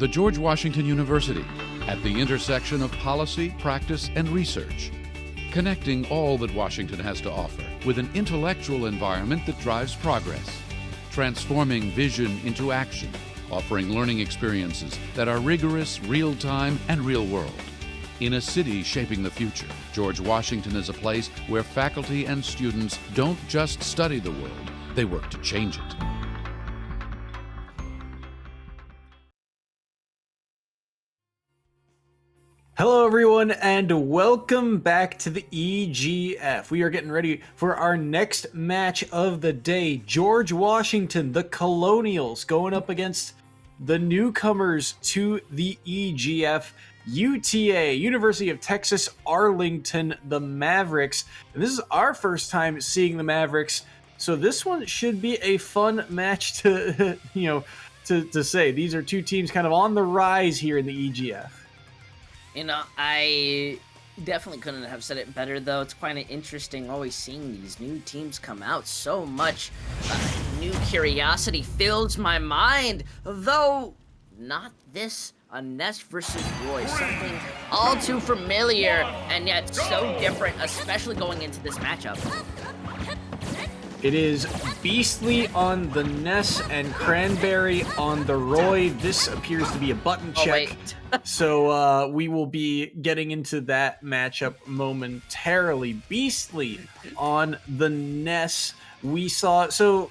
the George Washington University, at the intersection of policy, practice, and research, connecting all that Washington has to offer with an intellectual environment that drives progress, transforming vision into action, offering learning experiences that are rigorous, real-time, and real-world. In a city shaping the future, George Washington is a place where faculty and students don't just study the world, they work to change it. Hello everyone and welcome back to the EGF. We are getting ready for our next match of the day. George Washington, the Colonials, going up against the newcomers to the EGF, UTA, University of Texas, Arlington, the Mavericks. And this is our first time seeing the Mavericks, so this one should be a fun match to, to say. These are two teams kind of on the rise here in the EGF. You know, I definitely couldn't have said it better, though. It's quite interesting always seeing these new teams come out. So much new curiosity fills my mind, though not this. A Ness versus Roy, something all too familiar and yet so different, especially going into this matchup. It is Beastly on the Ness and Cranberry on the Roy. This appears to be a button check. So we will be getting into that matchup momentarily. Beastly on the Ness. We saw, so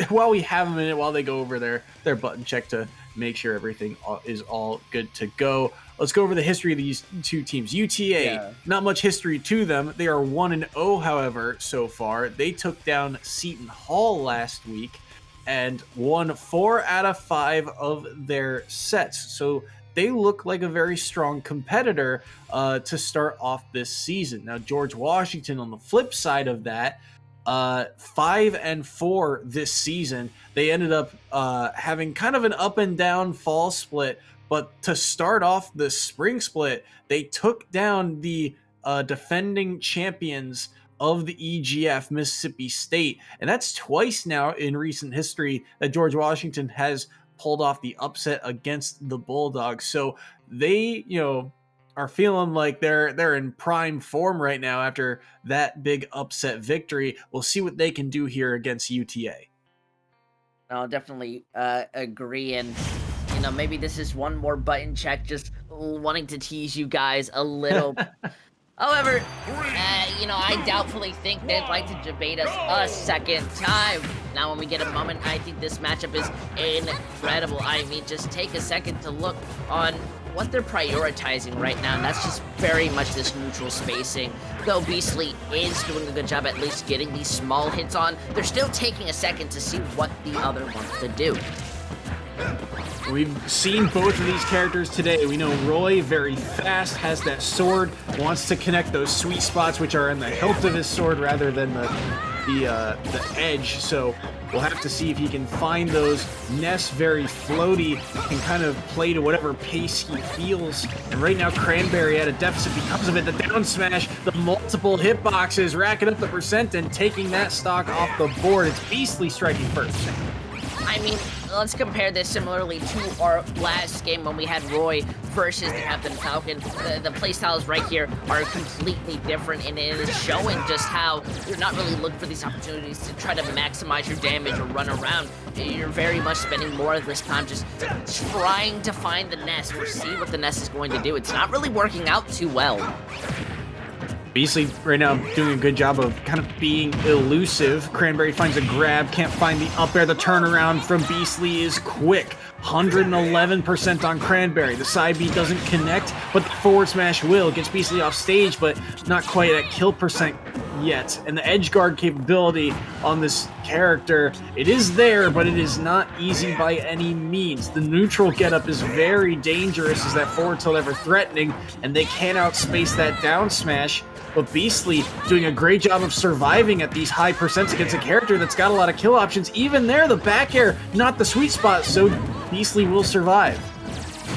while we have a minute, while they go over their button check to make sure everything is all good to go, let's go over the history of these two teams. UTA, not much history to them. They are 1-0, however, so far. They took down Seton Hall last week and won 4 out of 5 of their sets. So they look like a very strong competitor to start off this season. Now, George Washington, on the flip side of that, 5-4 this season. They ended up having kind of an up and down fall split, but to start off the spring split, they took down the defending champions of the EGF, Mississippi State, and that's twice now in recent history that George Washington has pulled off the upset against the Bulldogs. So they, are feeling like they're in prime form right now after that big upset victory. We'll see what they can do here against UTA. I'll definitely agree, and maybe this is one more button check, just wanting to tease you guys a little. However, I doubtfully think they'd like to debate us a second time. Now, when we get a moment, I think this matchup is incredible. I mean, just take a second to look on what they're prioritizing right now, and that's just very much this neutral spacing. Though Beastly is doing a good job at least getting these small hits on, they're still taking a second to see what the other wants to do. We've seen both of these characters today. We know Roy, very fast, has that sword, wants to connect those sweet spots, which are in the hilt of his sword rather than the edge. So we'll have to see if he can find those. Ness, very floaty, can kind of play to whatever pace he feels. And right now, Cranberry at a deficit because of it. The down smash, the multiple hitboxes, racking up the percent and taking that stock off the board. It's Beastly striking first. I mean, let's compare this similarly to our last game when we had Roy versus the Captain Falcon. The playstyles right here are completely different, and it is showing just how you're not really looking for these opportunities to try to maximize your damage or run around. You're very much spending more of this time just trying to find the nest or see what the nest is going to do. It's not really working out too well. Beastly right now doing a good job of kind of being elusive. Cranberry finds a grab, can't find the up air. The turnaround from Beastly is quick. 111% on Cranberry. The side B doesn't connect, but the forward smash will. Gets Beastly off stage, but not quite at kill percent yet. And the edge guard capability on this character, it is there, but it is not easy by any means. The neutral getup is very dangerous as that forward tilt ever threatening, and they can't outspace that down smash. But Beastly doing a great job of surviving at these high percents against a character that's got a lot of kill options. Even there, the back air, not the sweet spot, so Beastly will survive.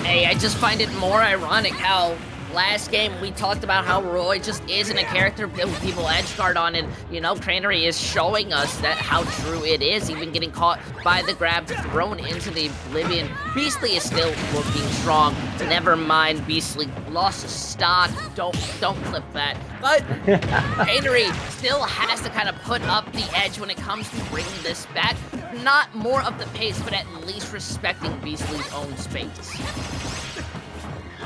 Hey, I just find it more ironic how last game we talked about how Roy just isn't a character people edge guard on, and you know, Cranberry is showing us that how true it is, even getting caught by the grab, thrown into the oblivion. Beastly is still looking strong. Never mind, Beastly lost stock. Don't clip that. But Cranberry still has to kind of put up the edge when it comes to bringing this back. Not more of the pace, but at least respecting Beastly's own space.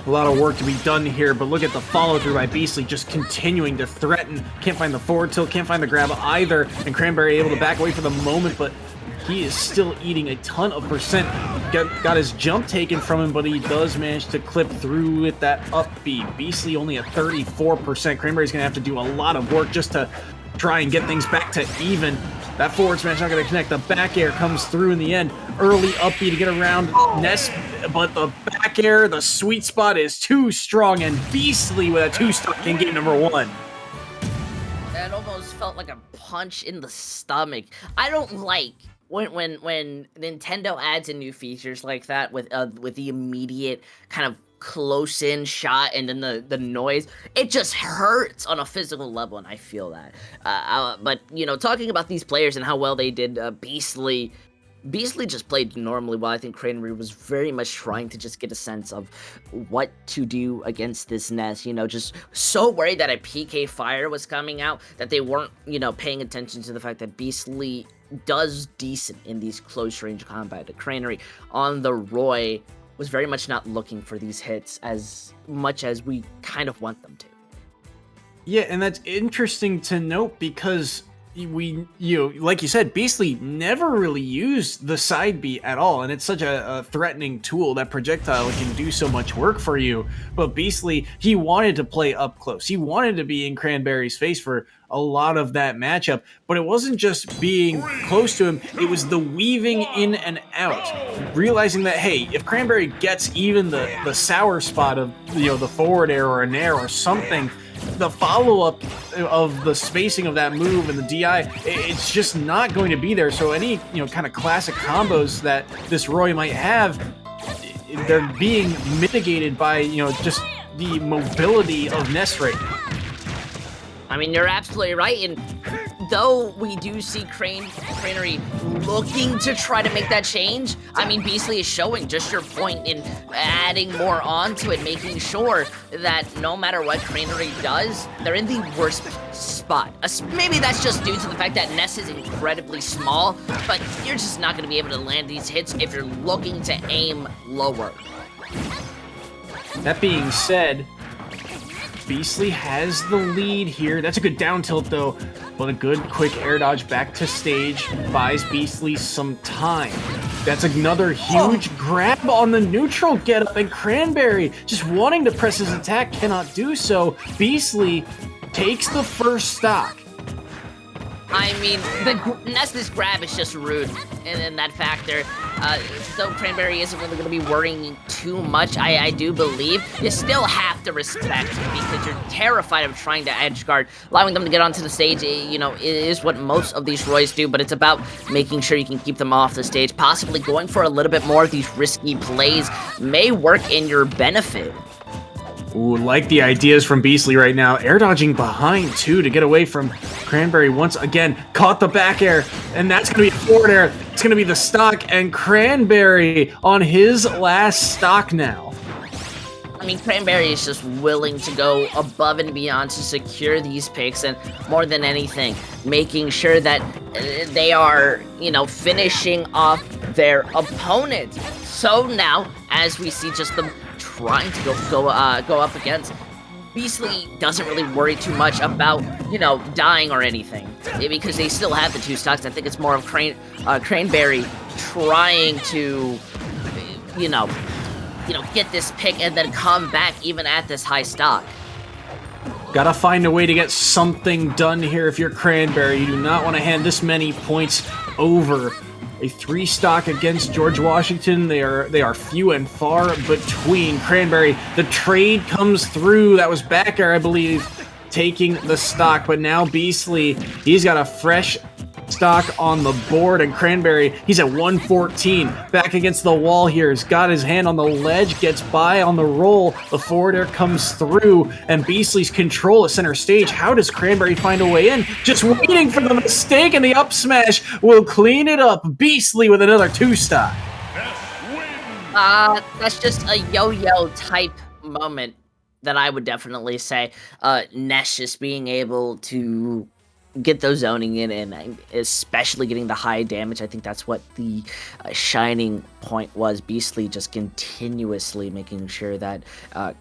A lot of work to be done here, but look at the follow-through by Beastly, just continuing to threaten. Can't find the forward tilt, can't find the grab either, and Cranberry able to back away for the moment, but he is still eating a ton of percent. Got his jump taken from him, but he does manage to clip through with that up B. Beastly only at 34%. Cranberry's going to have to do a lot of work just to try and get things back to even. That forward smash not going to connect. The back air comes through in the end. Early up B to get around Ness, but the back air, the sweet spot is too strong, and Beastly with a 2-stock in game number 1. That almost felt like a punch in the stomach. I don't like when Nintendo adds in new features like that with the immediate kind of close-in shot and then the noise. It just hurts on a physical level, and I feel that. But, you know, talking about these players and how well they did, Beastly just played normally well. I think Cranberry was very much trying to just get a sense of what to do against this Ness. You know, just so worried that a PK fire was coming out that they weren't, you know, paying attention to the fact that Beastly does decent in these close-range combat. The Cranberry on the Roy was very much not looking for these hits as much as we kind of want them to. Yeah, and that's interesting to note because like you said, Beastly never really used the side B at all, and it's such a threatening tool. That projectile can do so much work for you. But Beastly, he wanted to play up close. He wanted to be in Cranberry's face for a lot of that matchup, but it wasn't just being close to him, it was the weaving in and out, realizing that, hey, if Cranberry gets even the sour spot of, you know, the forward air or an air or something, the follow-up of the spacing of that move and the DI, it's just not going to be there. So any, you know, kind of classic combos that this Roy might have, they're being mitigated by, you know, just the mobility of Ness right now. I mean, you're absolutely right, and though we do see Cranberry looking to try to make that change, I mean, Beastly is showing just your point in adding more onto it, making sure that no matter what Cranberry does, they're in the worst spot. Maybe that's just due to the fact that Ness is incredibly small, but you're just not going to be able to land these hits if you're looking to aim lower. That being said, Beastly has the lead here. That's a good down tilt though, but a good quick air dodge back to stage buys Beastly some time. That's another huge grab on the neutral getup, and Cranberry, just wanting to press his attack, cannot do so. Beastly takes the first stock. I mean, the Ness's grab is just rude in that factor. Though Cranberry isn't really going to be worrying too much, I do believe, you still have to respect because you're terrified of trying to edge guard. Allowing them to get onto the stage, you know, is what most of these Roys do, but it's about making sure you can keep them off the stage. Possibly going for a little bit more of these risky plays may work in your benefit. Ooh, like the ideas from Beastly right now. Air dodging behind, too, to get away from Cranberry once again. Caught the back air, and that's going to be a forward air. It's going to be the stock, and Cranberry on his last stock now. I mean, Cranberry is just willing to go above and beyond to secure these picks, and more than anything, making sure that they are, you know, finishing off their opponent. So now, as we see just them trying to go up against, Beastly doesn't really worry too much about, you know, dying or anything, because they still have the 2 stocks. I think it's more of Cranberry trying to, you know, get this pick and then come back even at this high stock. Gotta find a way to get something done here if you're Cranberry. You do not want to hand this many points over. A 3-stock against George Washington. They are few and far between. Cranberry, the trade comes through. That was back air, I believe, taking the stock. But now Beastly, he's got a fresh stock on the board, and Cranberry, he's at 114. Back against the wall here. He's got his hand on the ledge, gets by on the roll. The forward air comes through, and Beastly's control at center stage. How does Cranberry find a way in? Just waiting for the mistake, and the up smash will clean it up. Beastly with another 2-stock. That's just a yo-yo type moment that I would definitely say. Ness just being able to get those zoning in, and especially getting the high damage. I think that's what the shining point was. Beastly just continuously making sure that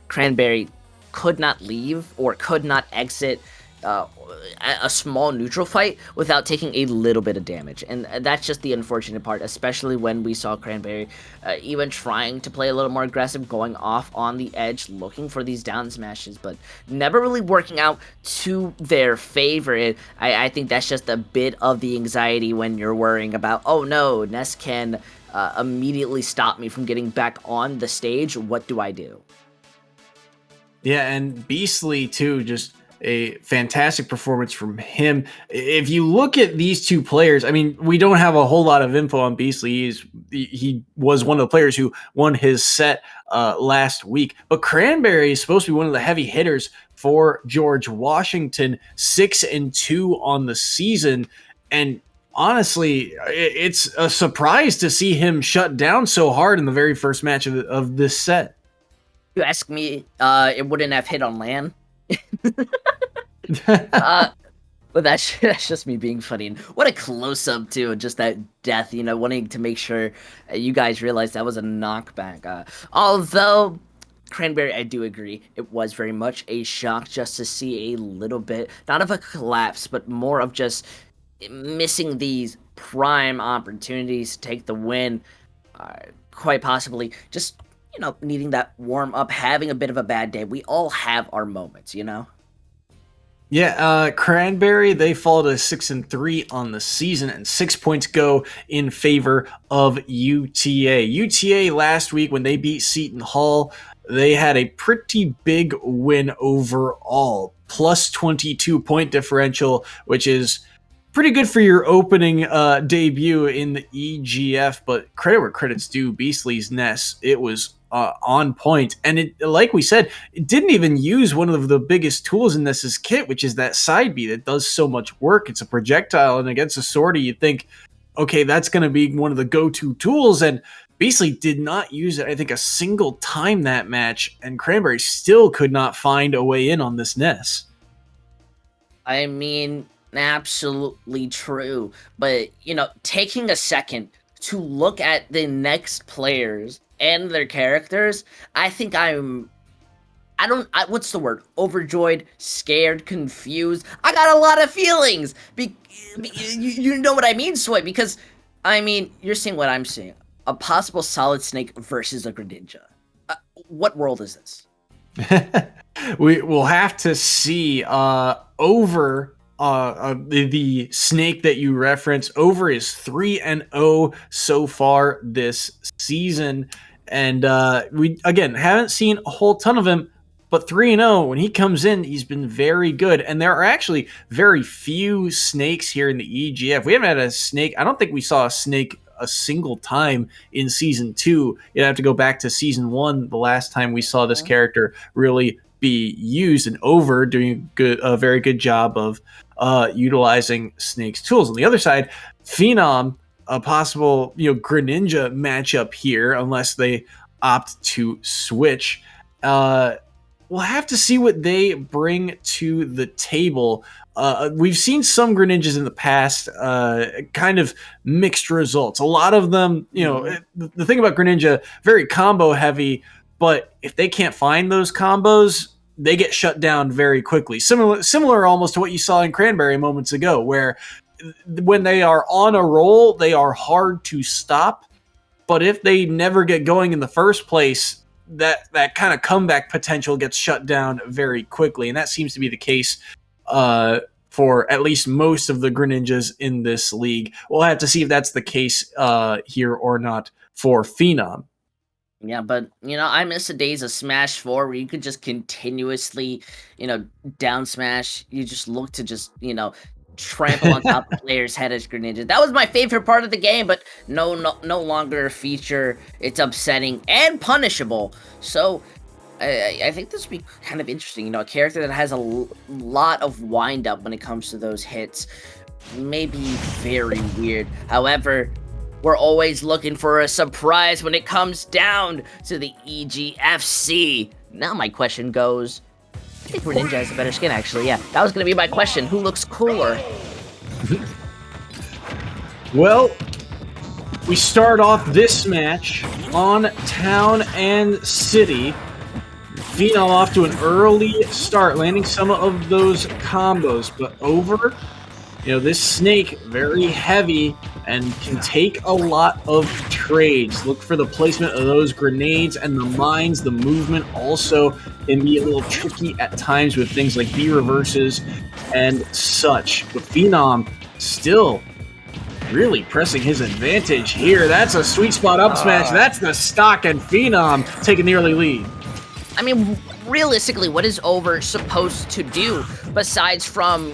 Cranberry could not leave or could not exit a small neutral fight without taking a little bit of damage. And that's just the unfortunate part, especially when we saw Cranberry even trying to play a little more aggressive, going off on the edge, looking for these down smashes, but never really working out to their favor. I think that's just a bit of the anxiety when you're worrying about, oh no, Ness can immediately stop me from getting back on the stage. What do I do? Yeah, and Beastly too, just a fantastic performance from him. If you look at these two players, I mean, we don't have a whole lot of info on Beastly. He was one of the players who won his set last week, but Cranberry is supposed to be one of the heavy hitters for George Washington, 6-2 on the season. And honestly, it's a surprise to see him shut down so hard in the very first match of this set. You ask me, it wouldn't have hit on land. But that's just me being funny. And what a close-up too, just that death, wanting to make sure you guys realize that was a knockback. Although Cranberry, I do agree, it was very much a shock just to see a little bit, not of a collapse, but more of just missing these prime opportunities to take the win. Quite possibly just needing that warm up, having a bit of a bad day. We all have our moments, Yeah, Cranberry, they fall to 6-3 on the season, and 6 points go in favor of UTA. UTA last week, when they beat Seton Hall, they had a pretty big win overall, plus 22 point differential, which is pretty good for your opening debut in the EGF, but credit where credit's due. Beastly's Ness, it was on point, and it, like we said, it didn't even use one of the biggest tools in Ness's kit, which is that side B that does so much work. It's a projectile, and against a sortie, you think, okay, that's going to be one of the go-to tools, and Beastly did not use it, I think, a single time that match, and Cranberry still could not find a way in on this Ness. I mean, absolutely true. But, taking a second to look at the next players and their characters, I think what's the word? Overjoyed, scared, confused. I got a lot of feelings. You know what I mean, Soy? Because, you're seeing what I'm seeing. A possible Solid Snake versus a Greninja. What world is this? We will have to see. Over the snake that you reference, Over is 3-0 so far this season, and we again haven't seen a whole ton of him, but 3-0, when he comes in, he's been very good. And there are actually very few snakes here in the EGF. We haven't had a snake. I don't think we saw a snake a single time in season 2. You'd have to go back to season 1, the last time we saw this character really be used, and Over doing a very good job of utilizing Snake's tools. On the other side, Phenom, a possible Greninja matchup here, unless they opt to switch. We'll have to see what they bring to the table. We've seen some Greninjas in the past, kind of mixed results. A lot of them, the thing about Greninja, very combo heavy, but if they can't find those combos, they get shut down very quickly. Similar almost to what you saw in Cranberry moments ago, where when they are on a roll, they are hard to stop. But if they never get going in the first place, that kind of comeback potential gets shut down very quickly. And that seems to be the case for at least most of the Greninjas in this league. We'll have to see if that's the case here or not for Phenom. Yeah, but, I miss the days of Smash 4 where you could just continuously, down smash. You just look to just, trample on top of the player's head as Greninja. That was my favorite part of the game, but no longer a feature. It's upsetting and punishable. So I think this would be kind of interesting. You know, a character that has a lot of wind up when it comes to those hits may be very weird. However, we're always looking for a surprise when it comes down to the EGFC. Now my question goes, I think Greninja has a better skin, actually. Yeah, that was going to be my question. Who looks cooler? Well, we start off this match on Town and City. Phenom off to an early start, landing some of those combos, but over, you know, this Snake, very heavy and can take a lot of trades. Look for the placement of those grenades and the mines. The movement also can be a little tricky at times with things like B reverses and such. But Phenom still really pressing his advantage here. That's a sweet spot up smash. That's the stock, and Phenom taking the early lead. I mean, realistically, what is Over supposed to do besides from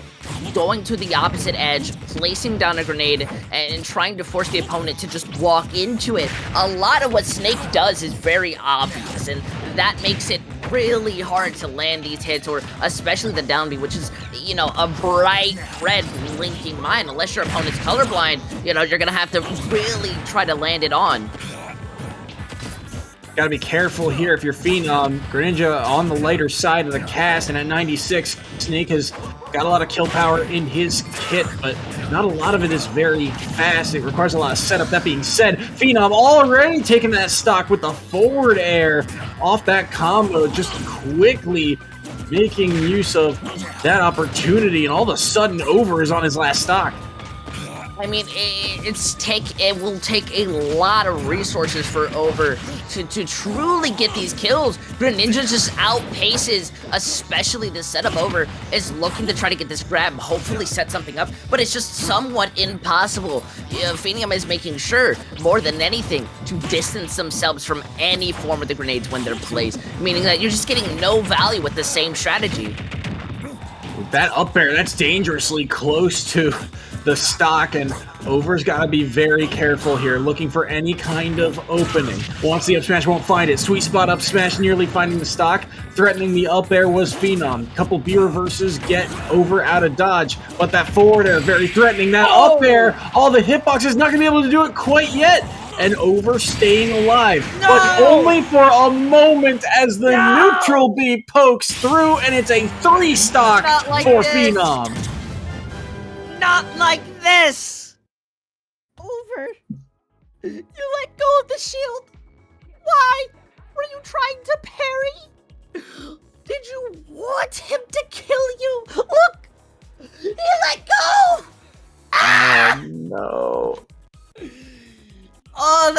going to the opposite edge, placing down a grenade, and trying to force the opponent to just walk into it? A lot of what Snake does is very obvious, and that makes it really hard to land these hits, or especially the down B, which is, you know, a bright red blinking mine. Unless your opponent's colorblind, you know, you're gonna have to really try to land it on. Gotta be careful here if you're Phenom. Greninja on the lighter side of the cast, and at 96, Snake has got a lot of kill power in his kit, but not a lot of it is very fast. It requires a lot of setup. That being said, Phenom already taking that stock with the forward air off that combo, just quickly making use of that opportunity, and all of a sudden Over is on his last stock. I mean, it will take a lot of resources for Over to truly get these kills. Greninja just outpaces, especially the setup. Over is looking to try to get this grab, hopefully set something up, but it's just somewhat impossible. Phenom is making sure, more than anything, to distance themselves from any form of the grenades when they're placed, meaning that you're just getting no value with the same strategy. With that up air, that's dangerously close to the stock, and Over's got to be very careful here, looking for any kind of opening. Once the up smash, won't find it. Sweet spot up smash, nearly finding the stock. Threatening the up air was Phenom. Couple B reverses get Over out of dodge, but that forward air very threatening. That up air, all the hitboxes, not gonna be able to do it quite yet. And Over staying alive, but only for a moment as the neutral B pokes through, and it's a 3 stock for Phenom. Not like this! Over. You let go of the shield. Why? Were you trying to parry? Did you want him to kill you? Look! He let go! Ah! Oh, no. Oh,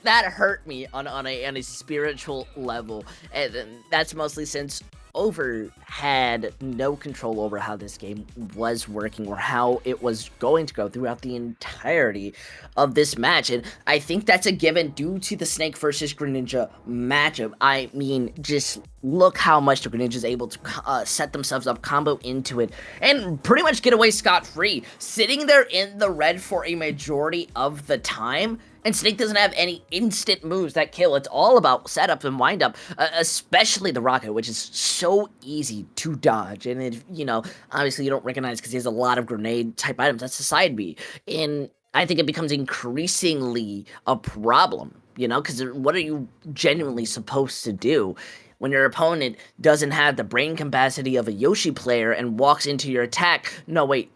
that hurt me on a spiritual level, and that's mostly since Over had no control over how this game was working or how it was going to go throughout the entirety of this match. And I think that's a given due to the Snake versus Greninja matchup. I mean, just look how much the Greninja is able to set themselves up, combo into it, and pretty much get away scot-free, sitting there in the red for a majority of the time. And Snake doesn't have any instant moves that kill. It's all about setup and wind up, especially the rocket, which is so easy to dodge. And it, you know, obviously you don't recognize because he has a lot of grenade type items. That's the side B. And I think it becomes increasingly a problem, you know, because what are you genuinely supposed to do when your opponent doesn't have the brain capacity of a Yoshi player and walks into your attack? No, wait.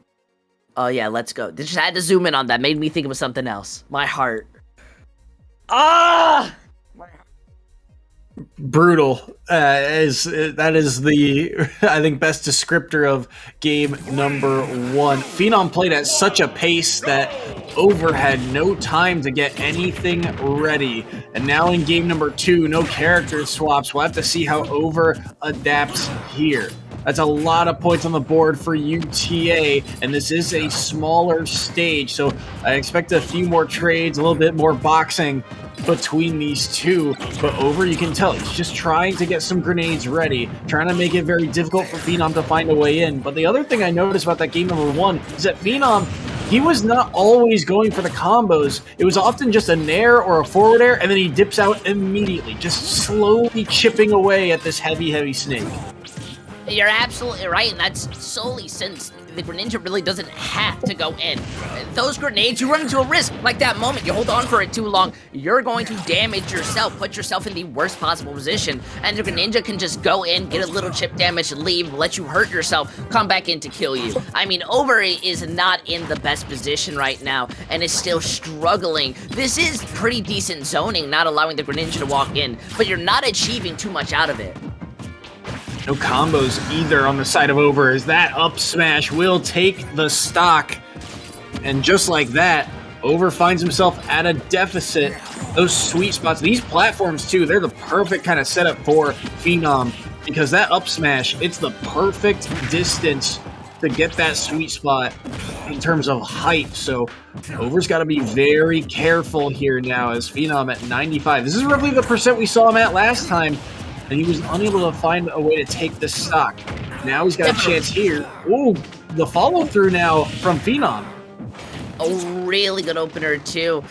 Oh, yeah, let's go. Just had to zoom in on that. Made me think of something else. My heart. Ah! Brutal. That is the, I think, best descriptor of game number 1. Phenom played at such a pace that Over had no time to get anything ready. And now in game number 2, no character swaps. We'll have to see how Over adapts here. That's a lot of points on the board for UTA, and this is a smaller stage, so I expect a few more trades, a little bit more boxing between these two, but Over, you can tell, he's just trying to get some grenades ready, trying to make it very difficult for Phenom to find a way in. But the other thing I noticed about that game number 1 is that Phenom, he was not always going for the combos. It was often just a nair or a forward air, and then he dips out immediately, just slowly chipping away at this heavy snake. You're absolutely right, and that's solely since the Greninja really doesn't have to go in. Those grenades, you run into a risk. Like that moment, you hold on for it too long, you're going to damage yourself, put yourself in the worst possible position, and the Greninja can just go in, get a little chip damage, leave, let you hurt yourself, come back in to kill you. I mean, Over is not in the best position right now, and is still struggling. This is pretty decent zoning, not allowing the Greninja to walk in, but you're not achieving too much out of it. No combos either on the side of Over, as that up smash will take the stock. And just like that, Over finds himself at a deficit. Those sweet spots, these platforms too, they're the perfect kind of setup for Phenom, because that up smash, it's the perfect distance to get that sweet spot in terms of height. So Over's got to be very careful here now, as Phenom at 95. This is roughly the percent we saw him at last time, and he was unable to find a way to take the stock. Now he's got a chance here. Ooh, the follow-through now from Phenom. A really good opener, too.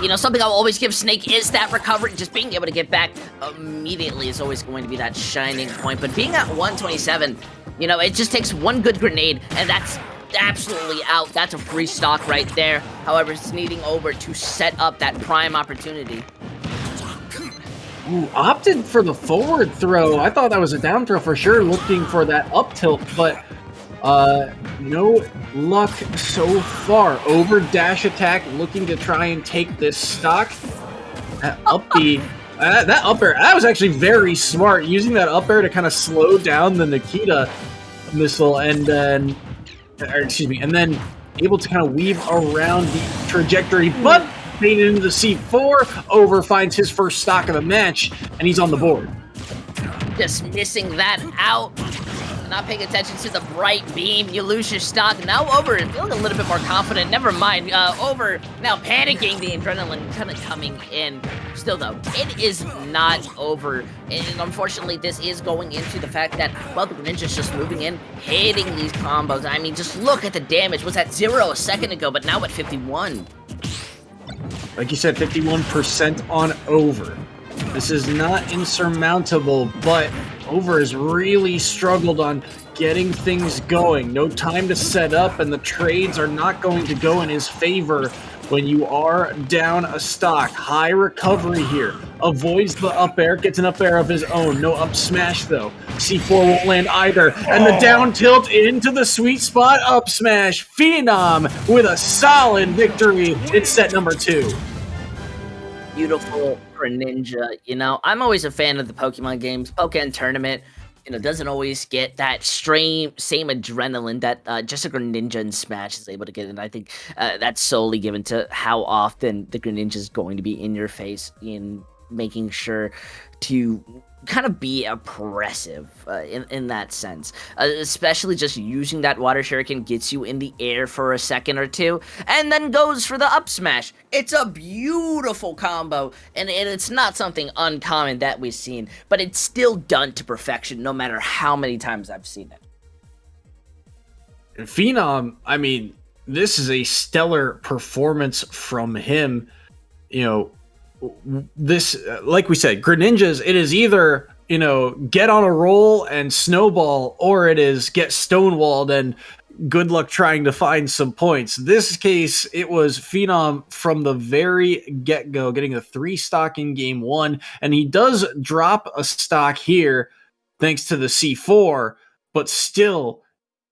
You know, something I'll always give Snake is that recovery. Just being able to get back immediately is always going to be that shining point. But being at 127, you know, it just takes one good grenade, and that's absolutely out. That's a free stock right there. However, it's needing Over to set up that prime opportunity. Ooh, opted for the forward throw. I thought that was a down throw for sure, looking for that up tilt, but no luck so far. Over dash attack, looking to try and take this stock. That up B, that up air, that was actually very smart, using that up air to kind of slow down the Nikita missile, and then, and then able to kind of weave around the trajectory, but baited into the C4. Over finds his first stock of the match, and he's on the board. Just missing that out. Not paying attention to the bright beam. You lose your stock. Now Over is feeling a little bit more confident. Never mind. Over now panicking, the adrenaline kind of coming in. Still, though, it is not over. And unfortunately, this is going into the fact that, well, the Greninja's just moving in, hitting these combos. I mean, just look at the damage. Was at 0 a second ago, but now at 51. Like you said, 51% on Over. This is not insurmountable, but Over has really struggled on getting things going. No time to set up, and the trades are not going to go in his favor when you are down a stock. High recovery here. Avoids the up air, gets an up air of his own. No up smash, though. C4 won't land either. And the down tilt into the sweet spot up smash. Phenom with a solid victory. It's set number 2. Beautiful Greninja. You know, I'm always a fan of the Pokemon games. Pokemon Tournament, you know, doesn't always get that same adrenaline that just a Greninja in Smash is able to get. And I think that's solely given to how often the Greninja is going to be in your face in making sure to kind of be oppressive in that sense. Especially just using that water shuriken gets you in the air for a second or two, and then goes for the up smash. It's a beautiful combo, and it's not something uncommon that we've seen, but it's still done to perfection no matter how many times I've seen it. Phenom, I mean, this is a stellar performance from him. You know, this, like we said, Greninjas, it is either, you know, get on a roll and snowball, or it is get stonewalled and good luck trying to find some points. This case, it was Phenom from the very get-go, getting a 3 stock in game 1, and he does drop a stock here thanks to the C4, but still,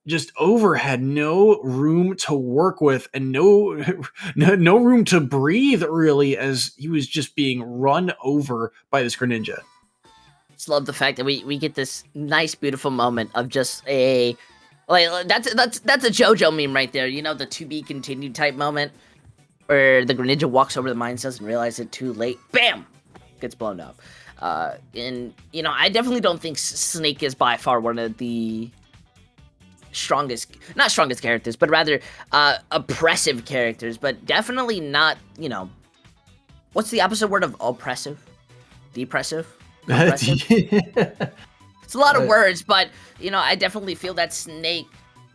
just Over had no room to work with, and no room to breathe, really, as he was just being run over by this Greninja. Just love the fact that we get this nice, beautiful moment of just a, like, that's a JoJo meme right there. You know, the to be continued type moment where the Greninja walks over the mines, doesn't realize it too late. Bam! Gets blown up. And, you know, I definitely don't think Snake is by far one of the not strongest characters, but rather oppressive characters, but definitely not, you know, what's the opposite word of oppressive? Depressive? Oppressive? It's a lot of words, but, you know, I definitely feel that Snake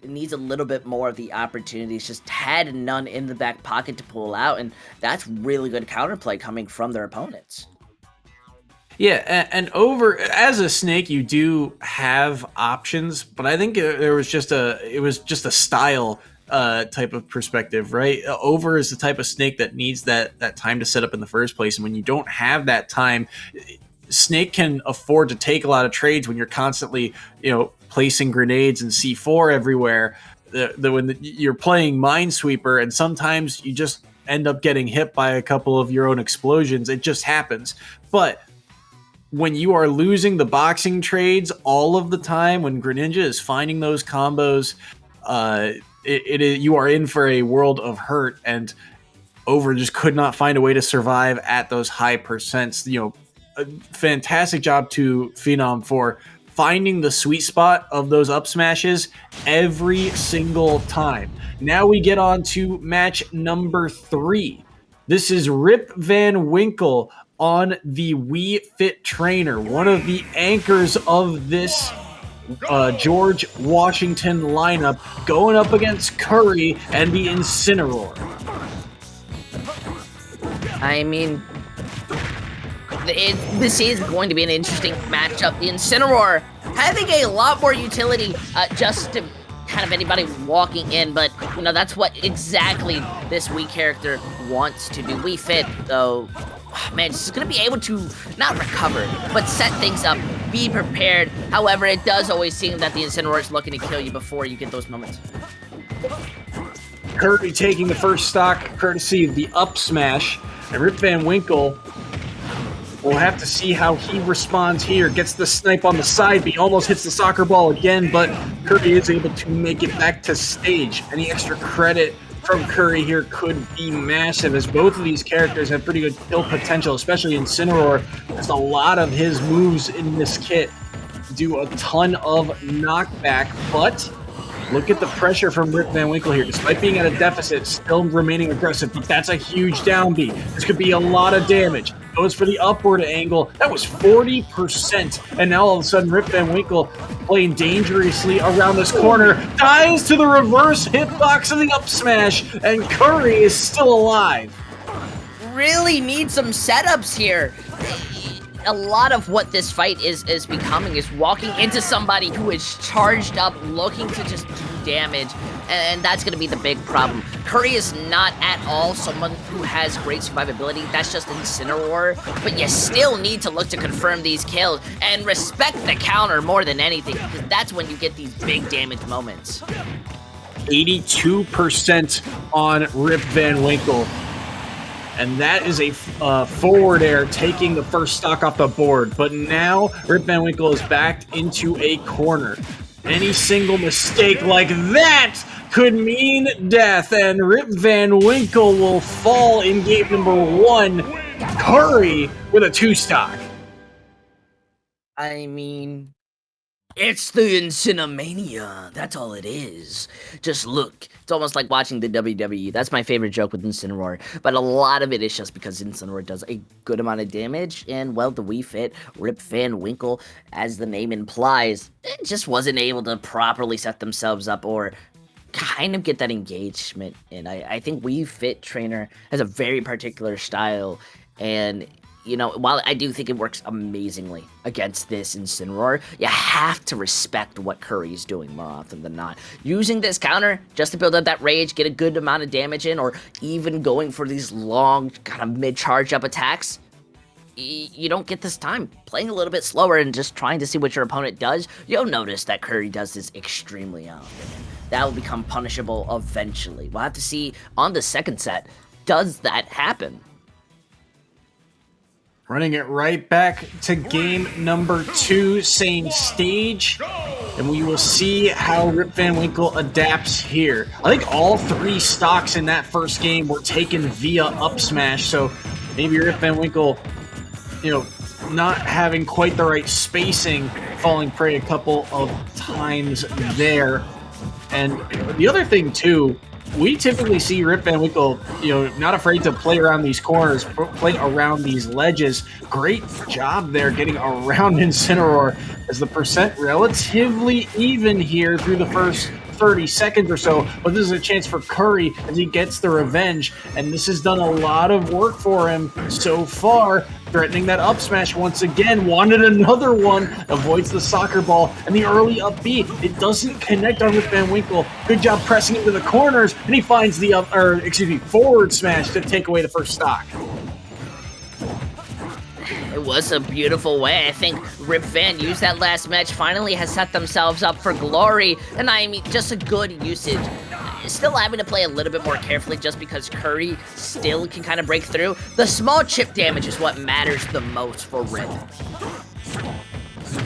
needs a little bit more of the opportunities, just had none in the back pocket to pull out, and that's really good counterplay coming from their opponents. Yeah, and over as a Snake, you do have options, but I think it was just a style type of perspective, right? Over is the type of Snake that needs that time to set up in the first place, and when you don't have that time, Snake can afford to take a lot of trades when you're constantly, placing grenades and C4 everywhere. When you're playing Minesweeper, and sometimes you just end up getting hit by a couple of your own explosions. It just happens. But when you are losing the boxing trades all of the time, when Greninja is finding those combos, you are in for a world of hurt, and Over just could not find a way to survive at those high percents. A fantastic job to Phenom for finding the sweet spot of those up smashes every single time. Now we get on to match number 3. This is Rip Van Winkle on the Wii Fit Trainer, one of the anchors of this George Washington lineup, going up against Curry and the Incineroar. I mean, this is going to be an interesting matchup. The Incineroar having a lot more utility just to kind of anybody walking in, but that's what exactly this Wii character wants to do. Wii Fit, though, man, it's going to be able to not recover, but set things up, be prepared. However, it does always seem that the Incineroar is looking to kill you before you get those moments. Curry taking the first stock courtesy of the up smash, and Rip Van Winkle, we'll have to see how he responds here. Gets the snipe on the side, but he almost hits the soccer ball again, but Curry is able to make it back to stage. Any extra credit from Curry here could be massive, as both of these characters have pretty good kill potential, especially Incineroar. There's a lot of his moves in this kit do a ton of knockback, but look at the pressure from Rip Van Winkle here. Despite being at a deficit, still remaining aggressive, but that's a huge down B. This could be a lot of damage. Goes for the upward angle. That was 40%. And now all of a sudden, Rip Van Winkle playing dangerously around this corner. Dies to the reverse hitbox of the up smash. And Curry is still alive. Really need some setups here. A lot of what this fight is becoming is walking into somebody who is charged up, looking to just do damage, and that's going to be the big problem. Curry is not at all someone who has great survivability. That's just Incineroar, but you still need to look to confirm these kills and respect the counter more than anything, because that's when you get these big damage moments. 82% on Rip Van Winkle. And that is a forward air taking the first stock off the board. But now Rip Van Winkle is backed into a corner. Any single mistake like that could mean death. And Rip Van Winkle will fall in game number 1. Curry with a 2-stock. I mean, it's the Incinemania. That's all it is. Just look. It's almost like watching the WWE. That's my favorite joke with Incineroar. But a lot of it is just because Incineroar does a good amount of damage. And, well, the Wii Fit, Rip Van Winkle, as the name implies, it just wasn't able to properly set themselves up or kind of get that engagement in. I think Wii Fit Trainer has a very particular style. And while I do think it works amazingly against this Incineroar, you have to respect what Curry's doing more often than not. Using this counter just to build up that rage, get a good amount of damage in, or even going for these long, kind of mid-charge up attacks, you don't get this time. Playing a little bit slower and just trying to see what your opponent does, you'll notice that Curry does this extremely often. That will become punishable eventually. We'll have to see on the second set, does that happen? Running it right back to game number 2, same stage. And we will see how Rip Van Winkle adapts here. I think all 3 stocks in that first game were taken via up smash. So maybe Rip Van Winkle, not having quite the right spacing, falling prey a couple of times there. And the other thing too, we typically see Rip Van Winkle, not afraid to play around these corners, play around these ledges. Great job there getting around Incineroar as the percent relatively even here through the first 30 seconds or so, but this is a chance for Curry as he gets the revenge, and this has done a lot of work for him so far, threatening that up smash once again, wanted another one, avoids the soccer ball, and the early up B, it doesn't connect on Rip Van Winkle. Good job pressing into the corners, and he finds the forward smash to take away the first stock. It was a beautiful way. I think Rip Van used that last match, finally has set themselves up for glory, and I mean, just a good usage. Still having to play a little bit more carefully just because Curry still can kind of break through. The small chip damage is what matters the most for Rip.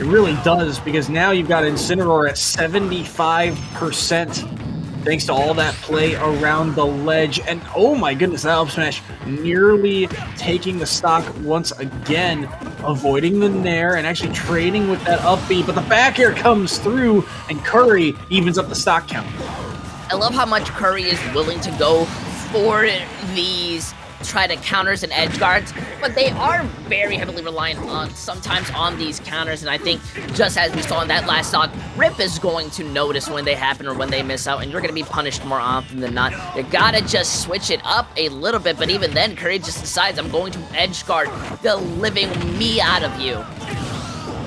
It really does, because now you've got Incineroar at 75%. Thanks to all that play around the ledge. And oh my goodness, that up smash nearly taking the stock once again, avoiding the nair and actually trading with that up B. But the back air comes through and Curry evens up the stock count. I love how much Curry is willing to go for these try to counters and edge guards, but they are very heavily reliant on sometimes on these counters, and I think just as we saw in that last stock, Rip is going to notice when they happen or when they miss out, and you're going to be punished more often than not. You gotta just switch it up a little bit, but even then, Curry just decides, I'm going to edge guard the living me out of you.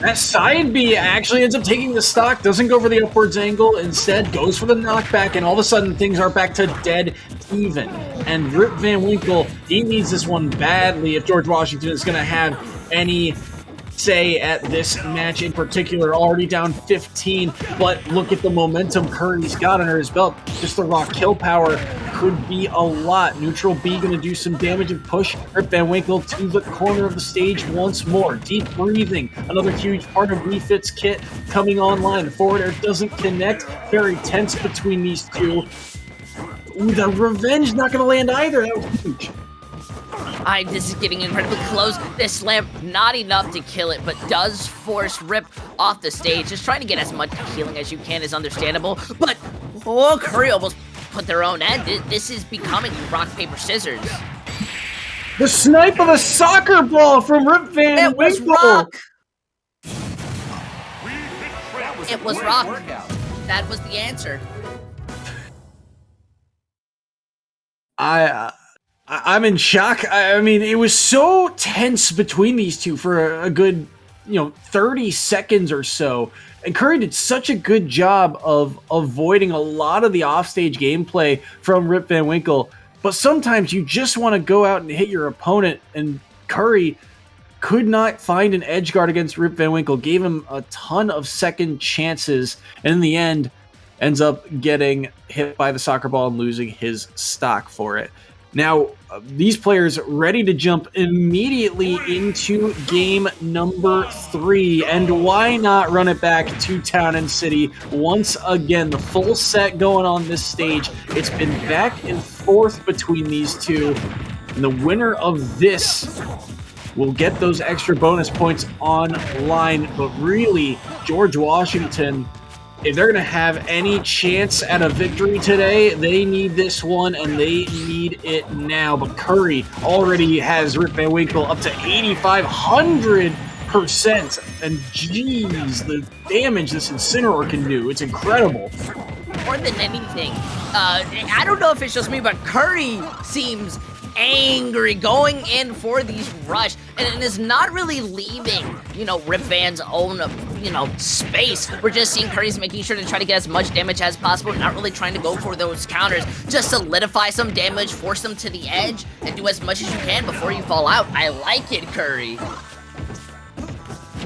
That side B actually ends up taking the stock, doesn't go for the upwards angle, instead goes for the knockback, and all of a sudden things are back to dead even. And Rip Van Winkle, he needs this one badly if George Washington is going to have any say at this match in particular. Already down 15, but look at the momentum Curry's got under his belt. Just the raw kill power could be a lot. Neutral B going to do some damage and push Rip Van Winkle to the corner of the stage once more. Deep breathing, another huge part of Refit's kit coming online. The forward air doesn't connect. Very tense between these two. Ooh, the revenge not going to land either. That was huge. This is getting incredibly close. This slam, not enough to kill it, but does force Rip off the stage. Just trying to get as much healing as you can is understandable, but Curry almost put their own end. This is becoming rock, paper, scissors. The snipe of a soccer ball from Rip Van Winkle. It was rock. It was rock. That was the answer. I'm in shock. I mean, it was so tense between these two for a good, 30 seconds or so. And Curry did such a good job of avoiding a lot of the offstage gameplay from Rip Van Winkle. But sometimes you just want to go out and hit your opponent, and Curry could not find an edge guard against Rip Van Winkle, gave him a ton of second chances, and in the end, ends up getting hit by the soccer ball and losing his stock for it. Now, these players ready to jump immediately into game number 3, and why not run it back to Town and City once again? The full set going on this stage. It's been back and forth between these two, and the winner of this will get those extra bonus points online. But really, George Washington, if they're going to have any chance at a victory today, they need this one, and they need it now. But Curry already has Rip Van Winkle up to 8,500%. And geez, the damage this Incineroar can do, it's incredible. More than anything, I don't know if it's just me, but Curry seems angry going in for these rush, and is not really leaving, Rip Van's own, space. We're just seeing Curry's making sure to try to get as much damage as possible, not really trying to go for those counters. Just solidify some damage, force them to the edge, and do as much as you can before you fall out. I like it, Curry.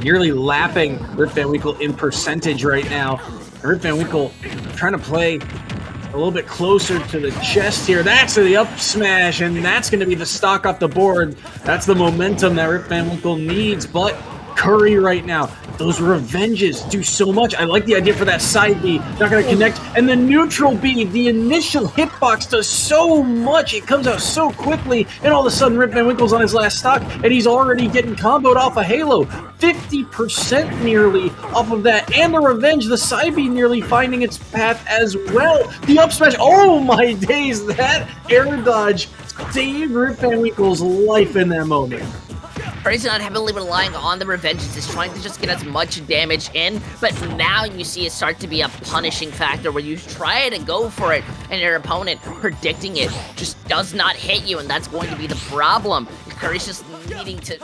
Nearly lapping Rip Van Winkle in percentage right now. Rip Van Winkle trying to play a little bit closer to the chest here. That's the up smash, and that's going to be the stock off the board. That's the momentum that Rip Van Winkle needs, but Curry right now, those revenges do so much. I like the idea for that side B, not going to connect. And the neutral B, the initial hitbox does so much. It comes out so quickly, and all of a sudden Rip Van Winkle's on his last stock, and he's already getting comboed off a Halo. 50% nearly off of that. And the revenge, the side B nearly finding its path as well. The up smash, oh my days, that air dodge saved Rip Van Winkle's life in that moment. Curry's not heavily relying on the revenges, is trying to just get as much damage in, but now you see it start to be a punishing factor where you try to go for it and your opponent predicting it just does not hit you, and that's going to be the problem. Curry's just needing to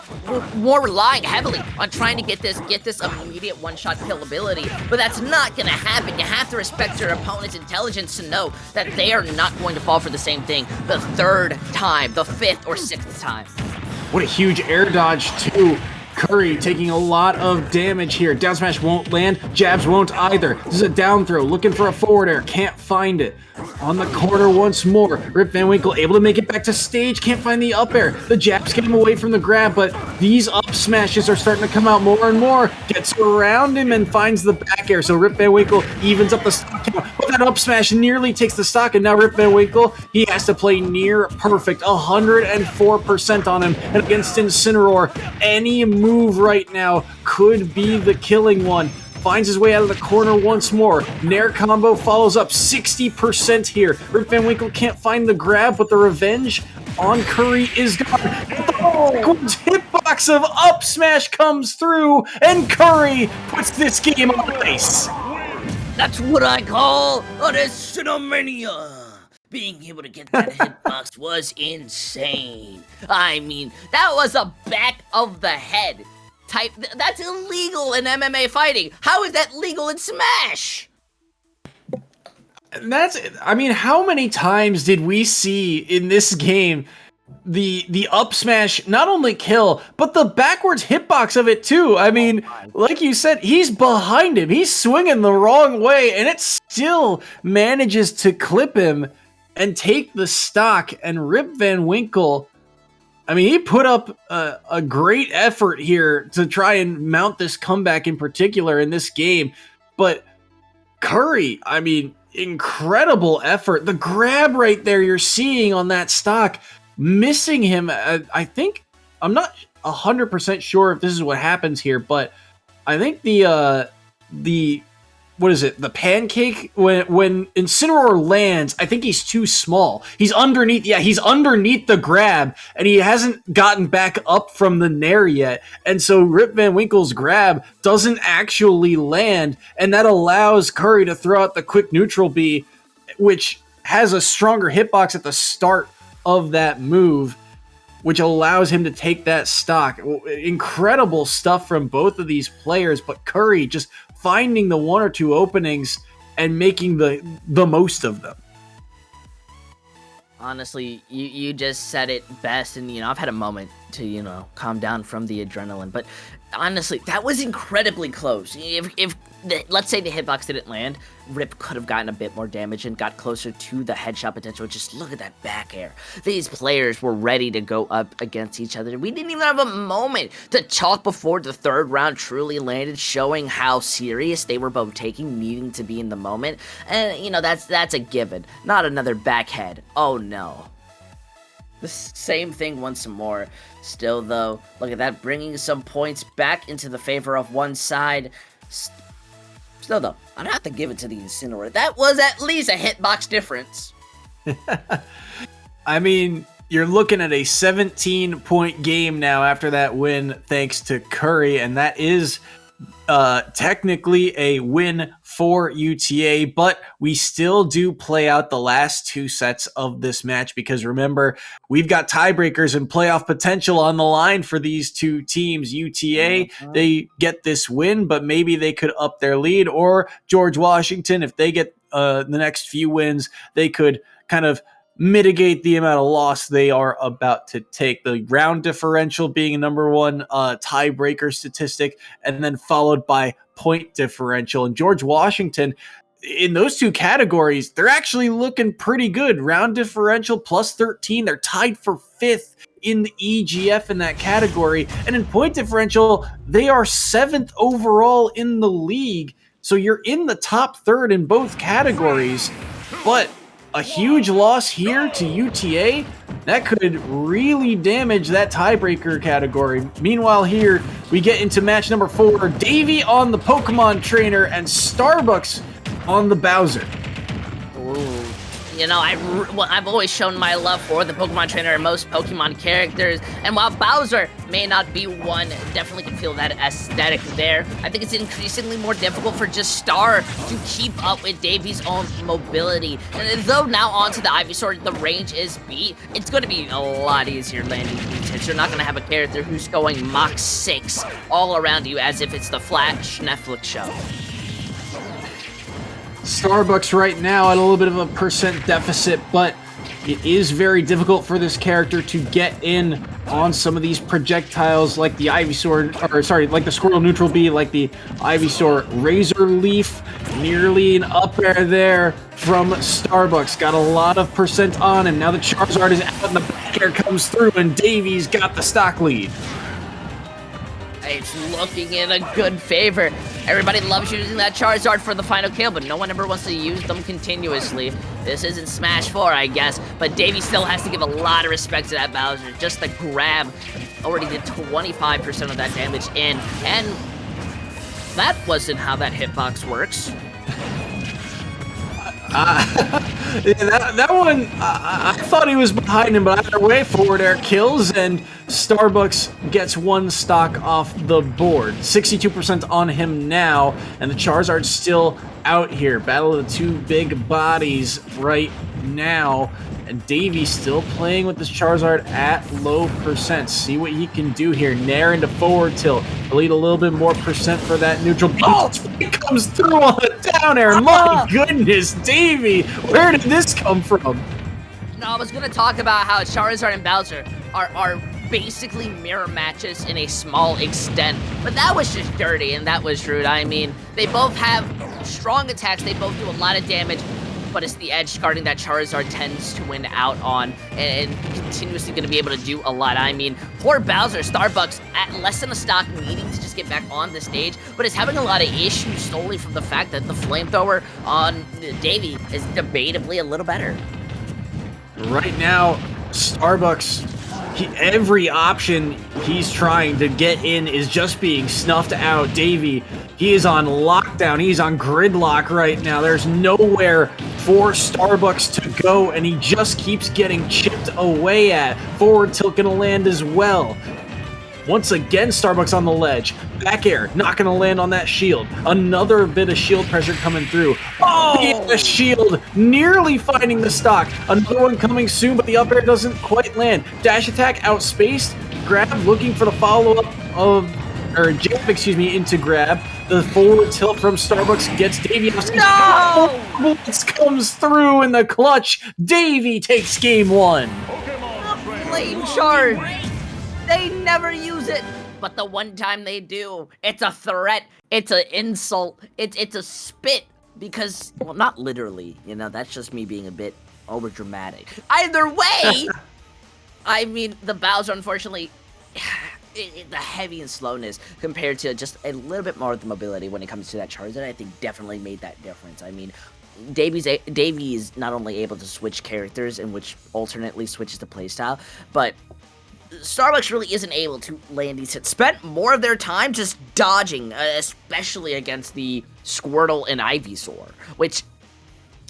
more relying heavily on trying to get this immediate one-shot kill ability, but that's not gonna happen. You have to respect your opponent's intelligence to know that they are not going to fall for the same thing the third time, the fifth or sixth time. What a huge air dodge, too. Curry taking a lot of damage here. Down smash won't land. Jabs won't either. This is a down throw. Looking for a forward air. Can't find it. On the corner once more. Rip Van Winkle able to make it back to stage. Can't find the up air. The jabs get him away from the grab, but these up smashes are starting to come out more and more. Gets around him and finds the back air. So Rip Van Winkle evens up the stock count. But that up smash nearly takes the stock, and now Rip Van Winkle, he has to play near perfect. 104% on him. And against Incineroar, any move right now could be the killing one. Finds his way out of the corner once more. Nair combo follows up 60% here. Rip Van Winkle can't find the grab, but the revenge on Curry is gone. The hitbox of up smash comes through, and Curry puts this game on ice. That's what I call an Cinemania. Being able to get that hitbox was insane. I mean, that was a back of the head type. That's illegal in MMA fighting. How is that legal in Smash? I mean, how many times did we see in this game the up smash not only kill, but the backwards hitbox of it too? I mean, like you said, he's behind him. He's swinging the wrong way, and it still manages to clip him and take the stock. And Rip Van Winkle, I mean, he put up a great effort here to try and mount this comeback in particular in this game. But Curry, I mean, incredible effort. The grab right there you're seeing on that stock, missing him. I think, I'm not 100% sure if this is what happens here, but I think the what is it? The pancake, when Incineroar lands, I think he's too small. He's underneath, he's underneath the grab, and he hasn't gotten back up from the nair yet. And so Rip Van Winkle's grab doesn't actually land, and that allows Curry to throw out the quick neutral B, which has a stronger hitbox at the start of that move, which allows him to take that stock. Incredible stuff from both of these players, but Curry just finding the one or two openings and making the most of them. Honestly, you just said it best, and I've had a moment to calm down from the adrenaline, but honestly, that was incredibly close. If let's say the hitbox didn't land, Rip could have gotten a bit more damage and got closer to the headshot potential. Just look at that back air. These players were ready to go up against each other. We didn't even have a moment to talk before the third round truly landed, showing how serious they were both taking, needing to be in the moment. And, that's a given. Not another backhead. Oh, no. The same thing once more. Still, though, look at that, bringing some points back into the favor of one side. Still, though, I'd have to give it to the Incineroar. That was at least a hitbox difference. I mean, you're looking at a 17-point game now after that win, thanks to Curry, and that is technically a win for UTA, but we still do play out the last two sets of this match, because remember, we've got tiebreakers and playoff potential on the line for these two teams. UTA, they get this win, but maybe they could up their lead, or George Washington, if they get the next few wins, they could kind of mitigate the amount of loss they are about to take. The round differential being a number one tiebreaker statistic, and then followed by point differential. And George Washington, in those two categories, they're actually looking pretty good. Round differential plus 13. They're tied for 5th in the EGF in that category. And in point differential, they are 7th overall in the league. So you're in the top third in both categories. But a huge loss here to UTA, that could really damage that tiebreaker category. Meanwhile, here we get into match number 4. Davey on the Pokemon Trainer and Starbucks on the Bowser. Ooh. You know, I've always shown my love for the Pokemon Trainer and most Pokemon characters, and while Bowser may not be one, definitely can feel that aesthetic there. I think it's increasingly more difficult for just Star to keep up with Davey's own mobility. And though now onto the Ivysaur, the range is beat, it's going to be a lot easier landing these hits. You're not going to have a character who's going Mach 6 all around you as if it's the Flash Netflix show. Starbucks right now at a little bit of a percent deficit, but it is very difficult for this character to get in on some of these projectiles like the Ivysaur, or sorry, like the Squirtle Neutral B, like the Ivysaur Razor Leaf. Nearly an up air there from Starbucks. Got a lot of percent on him. Now the Charizard is out and the back air comes through and Davey's got the stock lead. It's looking in a good favor. Everybody loves using that Charizard for the final kill, but no one ever wants to use them continuously. This isn't Smash 4, I guess, but Davey still has to give a lot of respect to that Bowser. Just the grab already did 25% of that damage in, and that wasn't how that hitbox works. That one, I thought he was behind him, but either way, forward air kills, and Starbucks gets one stock off the board. 62% on him now, and the Charizard's still out here. Battle of the two big bodies right now, and Davey still playing with this Charizard at low percent. See what he can do here. Nair into forward tilt. He'll need a little bit more percent for that neutral. Oh, it comes through on the down air. My goodness, Davey, where did this come from? No, I was going to talk about how Charizard and Bowser are basically mirror matches in a small extent, but that was just dirty and that was rude. I mean, they both have strong attacks, they both do a lot of damage, but it's the edge guarding that Charizard tends to win out on and continuously going to be able to do a lot. I mean, poor Bowser, Starbucks at less than a stock, needing to just get back on the stage, but is having a lot of issues solely from the fact that the flamethrower on Davey is debatably a little better. Right now, Starbucks, every option he's trying to get in is just being snuffed out. Davey, he is on lockdown. He's on gridlock right now. There's nowhere for Starbucks to go, and he just keeps getting chipped away at. Forward tilt gonna land as well. Once again, Starbucks on the ledge. Back air, not gonna land on that shield. Another bit of shield pressure coming through. Oh! The shield, nearly finding the stock. Another one coming soon, but the up air doesn't quite land. Dash attack outspaced. Grab looking for the follow-up of, or jab, excuse me, into grab. The forward tilt from Starbucks gets Davey off. No! Blitz comes through in the clutch. Davey takes game 1. Flame charge! They never use it, but the one time they do, it's a threat, it's an insult, it's a spit, because, well, not literally, you know, that's just me being a bit overdramatic. Either way, I mean, the Bowser, unfortunately, the heavy and slowness compared to just a little bit more of the mobility when it comes to that Charizard, I think definitely made that difference. I mean, Davey is not only able to switch characters, in which alternately switches the playstyle, but Starbucks really isn't able to land these hits. Spent more of their time just dodging, especially against the Squirtle and Ivysaur, which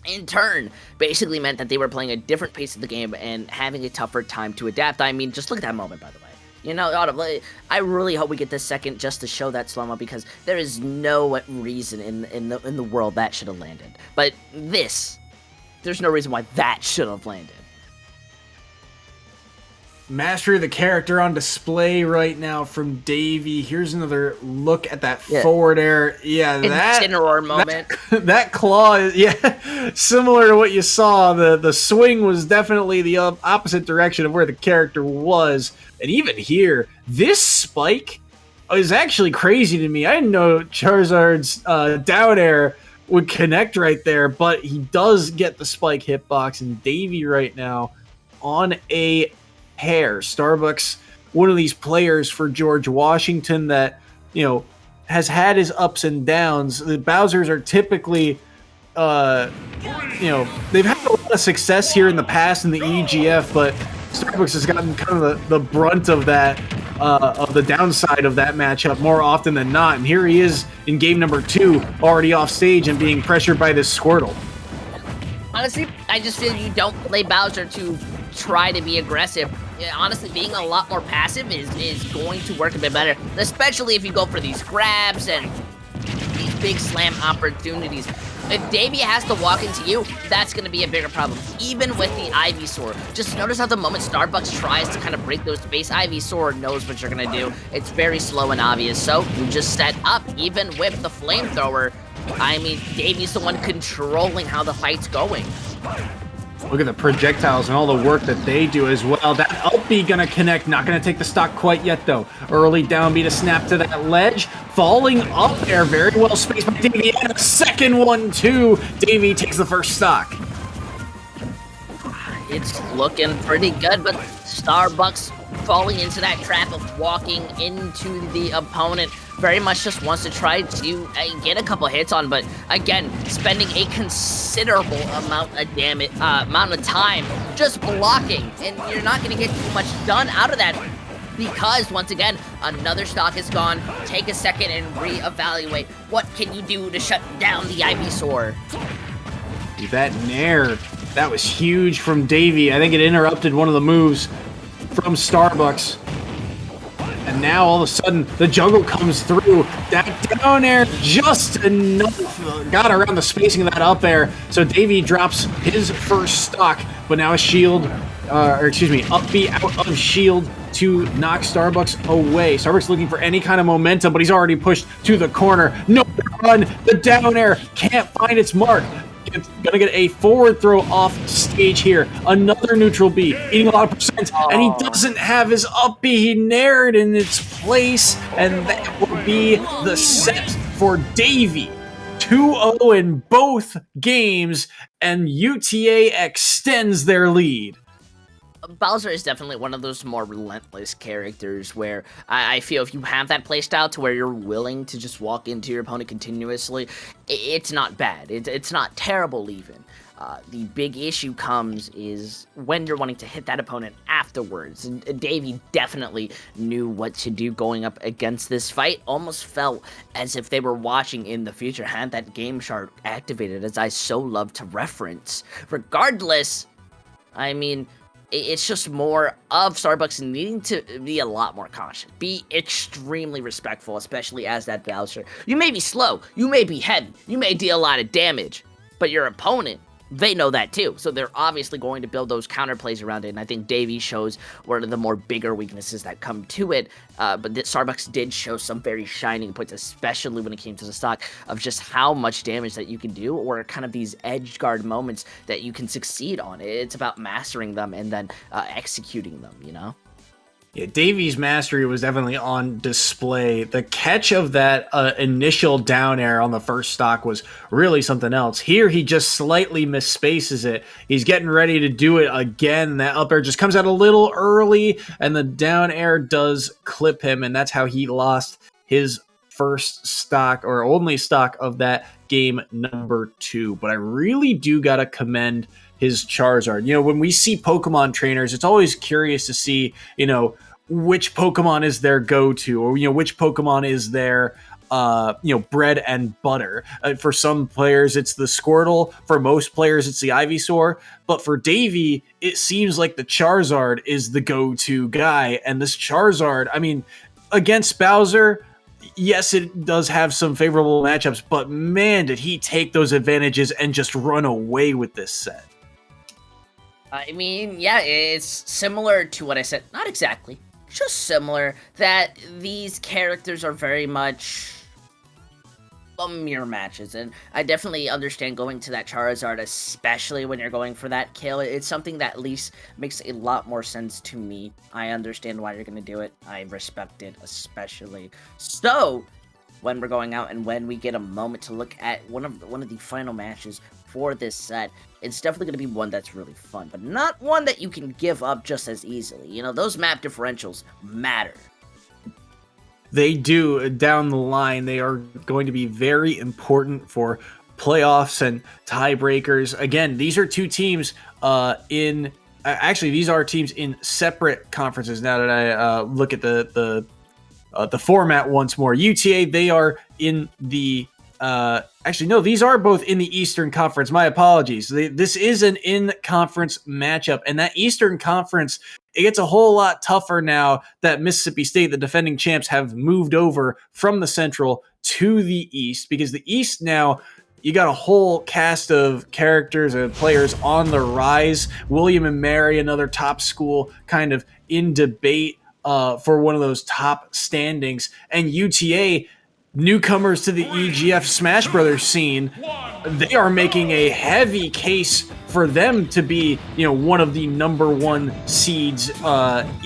in turn basically meant that they were playing a different pace of the game and having a tougher time to adapt. I mean, just look at that moment, by the way. You know, I really hope we get this second just to show that slow-mo, because there is no reason in the world that should have landed. But this, there's no reason why that should have landed. Mastery of the character on display right now from Davey. Here's another look at that forward air. Yeah, that Incineroar moment. That claw is, similar to what you saw. The swing was definitely the opposite direction of where the character was. And even here, this spike is actually crazy to me. I didn't know Charizard's down air would connect right there, but he does get the spike hitbox, and Davey right now on a hair. Starbucks, one of these players for George Washington that, has had his ups and downs. The Bowsers are typically, they've had a lot of success here in the past in the EGF, but Starbucks has gotten kind of the brunt of that, of the downside of that matchup more often than not. And here he is in game number 2, already off stage and being pressured by this Squirtle. Honestly, I just feel you don't play Bowser to try to be aggressive. Honestly, being a lot more passive is going to work a bit better, especially if you go for these grabs and these big slam opportunities. If Davey has to walk into you, that's going to be a bigger problem, even with the Ivysaur. Just notice how the moment Starbucks tries to kind of break those space, Ivysaur knows what you're going to do. It's very slow and obvious, so you just set up, even with the flamethrower. I mean, Davey's the one controlling how the fight's going. Look at the projectiles and all the work that they do as well. That up B gonna connect, not gonna take the stock quite yet though. Early down B to snap to that ledge. Falling up there, very well spaced by Davey, and a second one too. Davey takes the first stock. It's looking pretty good, but Starbucks falling into that trap of walking into the opponent. Very much just wants to try to get a couple hits on, but again, spending a considerable amount of time just blocking, and you're not going to get too much done out of that because, once again, another stock is gone. Take a second and reevaluate. What can you do to shut down the Ivysaur? That nair, that was huge from Davey. I think it interrupted one of the moves from Starbucks. And now all of a sudden the jungle comes through. That down air just enough got around the spacing of that up air. So Davey drops his first stock, but now a shield, up B out of shield to knock Starbucks away. Starbucks looking for any kind of momentum, but he's already pushed to the corner. No run. The down air can't find its mark. It's gonna get a forward throw off stage here. Another neutral B, eating a lot of percent, and he doesn't have his up B. He nared in its place, and that will be the set for Davey. 2-0 in both games, and UTA extends their lead. Bowser is definitely one of those more relentless characters where I feel if you have that playstyle to where you're willing to just walk into your opponent continuously, it's not bad. It's not terrible even. The big issue comes is when you're wanting to hit that opponent afterwards. And Davey definitely knew what to do going up against this fight. Almost felt as if they were watching in the future, had that game chart activated, as I so love to reference. Regardless, I mean, it's just more of Starbucks needing to be a lot more cautious. Be extremely respectful, especially as that Bowser. You may be slow, you may be heavy, you may deal a lot of damage, but your opponent, they know that too. So they're obviously going to build those counterplays around it, and I think Davey shows one of the more bigger weaknesses that come to it. But Starbucks did show some very shining points, especially when it came to the stock, of just how much damage that you can do, or kind of these edge guard moments that you can succeed on. It's about mastering them and then executing them, you know? Yeah, Davey's mastery was definitely on display. The catch of that initial down air on the first stock was really something else. Here, he just slightly misspaces it. He's getting ready to do it again. That up air just comes out a little early, and the down air does clip him, and that's how he lost his first stock, or only stock of that game number 2. But I really do gotta commend his Charizard. You know, when we see Pokemon trainers, it's always curious to see, which Pokemon is their go-to, or, which Pokemon is their, bread and butter. For some players, it's the Squirtle. For most players, it's the Ivysaur. But for Davey, it seems like the Charizard is the go-to guy. And this Charizard, I mean, against Bowser, yes, it does have some favorable matchups, but man, did he take those advantages and just run away with this set. I mean, yeah, it's similar to what I said. Not exactly, just similar, that these characters are very much mirror matches, and I definitely understand going to that Charizard, especially when you're going for that kill. It's something that at least makes a lot more sense to me. I understand why you're going to do it. I respect it, especially. So, when we're going out and when we get a moment to look at one of the final matches for this set. It's definitely going to be one that's really fun, but not one that you can give up just as easily. You know, those map differentials matter. They do down the line. They are going to be very important for playoffs and tiebreakers. Again, these are two teams actually, these are teams in separate conferences. Now that I look at the format once more, UTA, they are in the actually no, these are both in the Eastern Conference. My apologies. This is an in-conference matchup, and that Eastern Conference, it gets a whole lot tougher now that Mississippi State, the defending champs, have moved over from the Central to the East, because the East now, you got a whole cast of characters and players on the rise. William and Mary, another top school, kind of in debate for one of those top standings. And UTA, newcomers to the EGF Smash Brothers scene, they are making a heavy case for them to be, one of the #1 seeds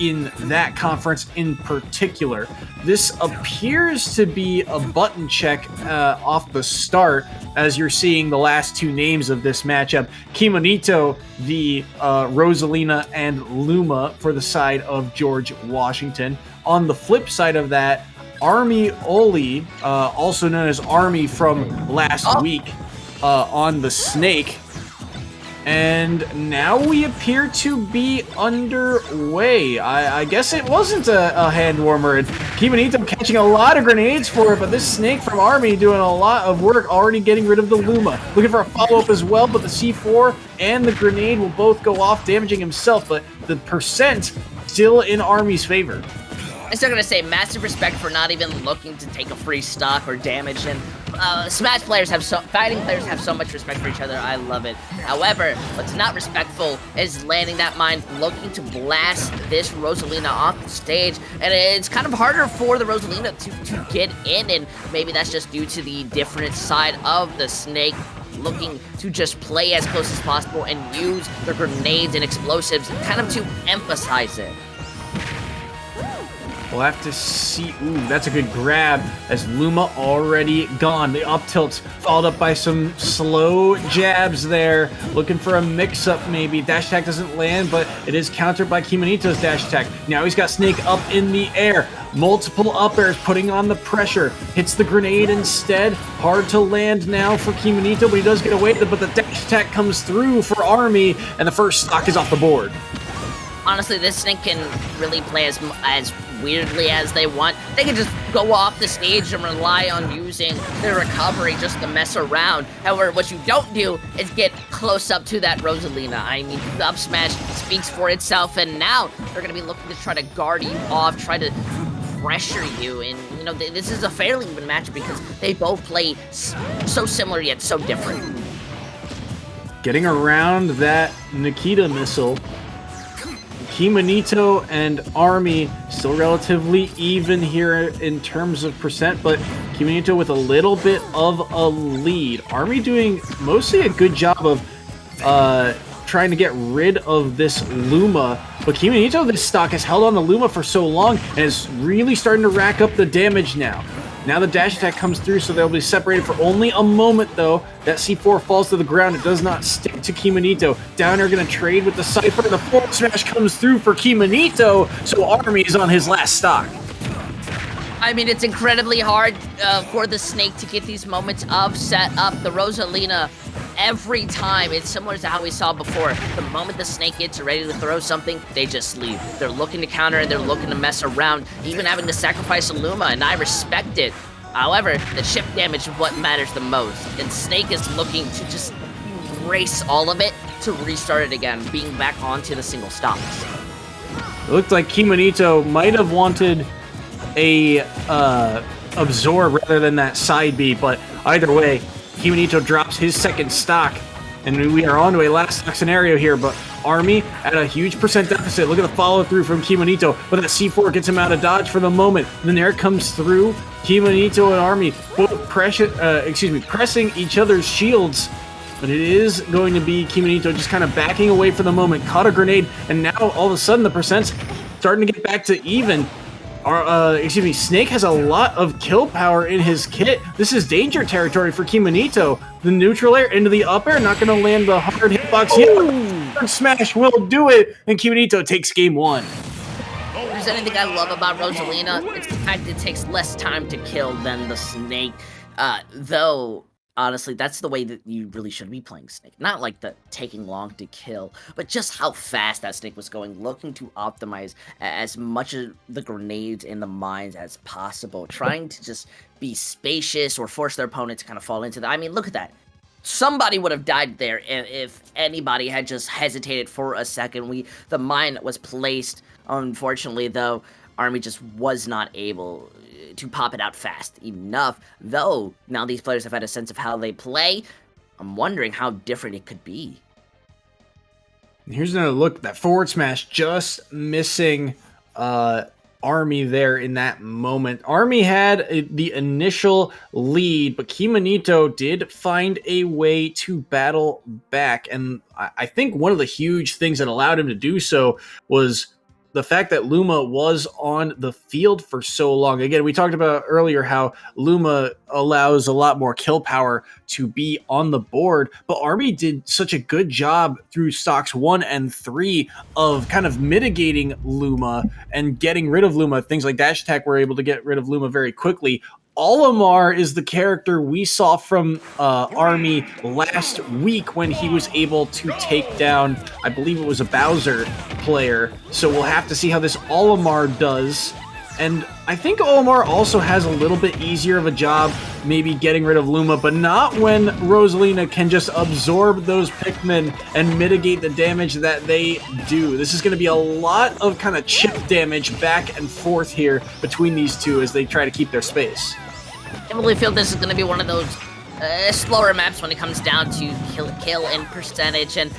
in that conference in particular. This appears to be a button check off the start, as you're seeing the last two names of this matchup. Kimonito, the Rosalina, and Luma for the side of George Washington. On the flip side of that, Army Oli, also known as Army from last week, on the Snake. And now we appear to be underway. I guess it wasn't a hand warmer. And Kimonito catching a lot of grenades for it, but this Snake from Army doing a lot of work, already getting rid of the Luma. Looking for a follow-up as well, but the C4 and the grenade will both go off, damaging himself, but the percent still in Army's favor. I'm still gonna say massive respect for not even looking to take a free stock or damage, and Smash players fighting players have so much respect for each other. I love it. However, what's not respectful is landing that mine, looking to blast this Rosalina off the stage, and it's kind of harder for the Rosalina to get in, and maybe that's just due to the different side of the Snake, looking to just play as close as possible and use their grenades and explosives kind of to emphasize it. We'll have to see. Ooh, that's a good grab as Luma already gone. The up tilts followed up by some slow jabs there. Looking for a mix-up maybe. Dash attack doesn't land, but it is countered by Kimonito's dash attack. Now he's got Snake up in the air. Multiple up airs, putting on the pressure. Hits the grenade instead. Hard to land now for Kimonito, but he does get away with it. But the dash attack comes through for Army, and the first stock is off the board. Honestly, this Snake can really play as weirdly as they want. They can just go off the stage and rely on using their recovery just to mess around. However, what you don't do is get close up to that Rosalina. I mean, the up smash speaks for itself, and now they're going to be looking to try to guard you off, try to pressure you, and this is a fairly even match because they both play so similar yet so different. Getting around that Nikita missile. Kimonito and Army still relatively even here in terms of percent, but Kimonito with a little bit of a lead. Army doing mostly a good job of trying to get rid of this Luma, but Kimonito, this stock, has held on to Luma for so long and is really starting to rack up the damage now. Now the dash attack comes through, so they'll be separated for only a moment, though. That C4 falls to the ground. It does not stick to Kimonito. Down air going to trade with the Cypher. The forward smash comes through for Kimonito, so Army is on his last stock. I mean, it's incredibly hard for the Snake to get these moments of set up. The Rosalina, every time, it's similar to how we saw before. The moment the Snake gets ready to throw something, they just leave. They're looking to counter and they're looking to mess around, even having to sacrifice a Luma, and I respect it. However, the chip damage is what matters the most, and Snake is looking to just erase all of it to restart it again, being back onto the single stops. It looked like Kimonito might have wanted a absorb rather than that side B, but either way, Kimonito drops his second stock, and we are on to a last stock scenario here, but Army at a huge percent deficit. Look at the follow-through from Kimonito, but that C4 gets him out of dodge for the moment. Then there it comes through. Kimonito and Army both pressing each other's shields, but it is going to be Kimonito just kind of backing away for the moment. Caught a grenade, and now all of a sudden the percent's starting to get back to even. excuse me, Snake has a lot of kill power in his kit. This is danger territory for Kimonito. The neutral air into the up air, not going to land the hard hitbox yet. Smash will do it, and Kimonito takes game 1. If there's anything I love about Rosalina, it's the fact that it takes less time to kill than the Snake. Though, honestly, that's the way that you really should be playing Snake. Not like the taking long to kill, but just how fast that Snake was going, looking to optimize as much of the grenades in the mines as possible, trying to just be spacious or force their opponent to kind of fall into that. I mean, look at that. Somebody would have died there if anybody had just hesitated for a second. The mine was placed. Unfortunately, though, Army just was not able to pop it out fast enough. Though, now these players have had a sense of how they play, I'm wondering how different it could be. Here's another look. That forward smash just missing Army there in that moment. Army had the initial lead, but Kimonito did find a way to battle back. And I think one of the huge things that allowed him to do so was the fact that Luma was on the field for so long. Again, we talked about earlier how Luma allows a lot more kill power to be on the board, but Army did such a good job through stocks 1 and 3 of kind of mitigating Luma and getting rid of Luma. Things like dash attack were able to get rid of Luma very quickly. Olimar is the character we saw from Army last week when he was able to take down, I believe it was a Bowser player. So we'll have to see how this Olimar does. And I think Olimar also has a little bit easier of a job maybe getting rid of Luma, but not when Rosalina can just absorb those Pikmin and mitigate the damage that they do. This is going to be a lot of kind of chip damage back and forth here between these two as they try to keep their space. I really feel this is going to be one of those slower maps when it comes down to kill and percentage, and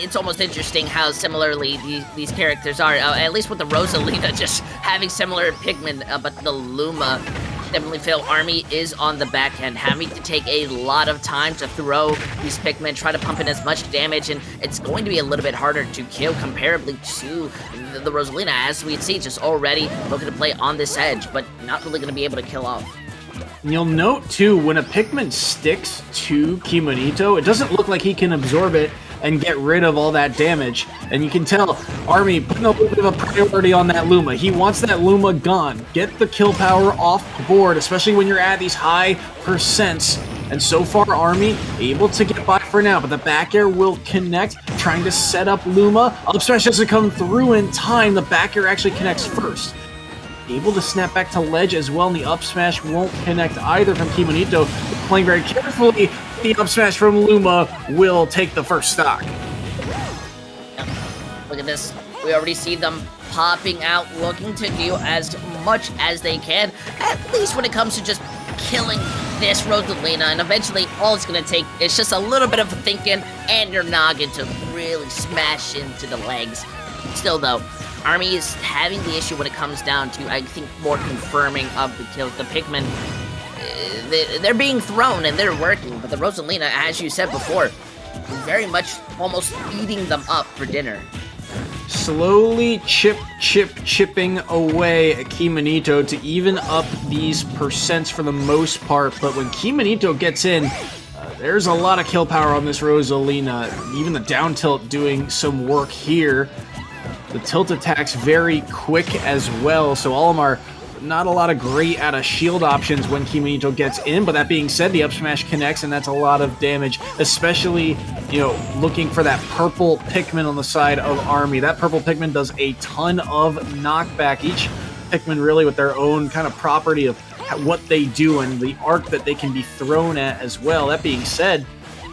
it's almost interesting how similarly these characters are, at least with the Rosalina just having similar Pikmin, but the Luma definitely feel Army is on the back end, having to take a lot of time to throw these Pikmin, try to pump in as much damage, and it's going to be a little bit harder to kill comparably to the Rosalina, as we see just already looking to play on this edge, but not really going to be able to kill off. You'll note, too, when a Pikmin sticks to Kimonito, it doesn't look like he can absorb it and get rid of all that damage. And you can tell Army putting a little bit of a priority on that Luma. He wants that Luma gone. Get the kill power off the board, especially when you're at these high percents. And so far, Army able to get by for now, but the back air will connect, trying to set up Luma. Up smash doesn't come through in time. The back air actually connects first. Able to snap back to ledge as well, and the up smash won't connect either from Kimonito. Playing very carefully, the up smash from Luma will take the first stock. Look at this. We already see them popping out, looking to do as much as they can, at least when it comes to just killing this Rosalina, and eventually all it's going to take is just a little bit of thinking and your noggin to really smash into the legs. Still, though, Army is having the issue when it comes down to, I think, more confirming of the kills. The Pikmin, they're being thrown and they're working, but the Rosalina, as you said before, very much almost eating them up for dinner. Slowly chipping away at Kimonito to even up these percents for the most part, but when Kimonito gets in, there's a lot of kill power on this Rosalina. Even the down tilt doing some work here. The tilt attack's very quick as well, so Olimar, not a lot of great out of shield options when Kimonito gets in, but that being said, the up smash connects, and that's a lot of damage, especially, looking for that purple Pikmin on the side of Army. That purple Pikmin does a ton of knockback. Each Pikmin really with their own kind of property of what they do and the arc that they can be thrown at as well. That being said,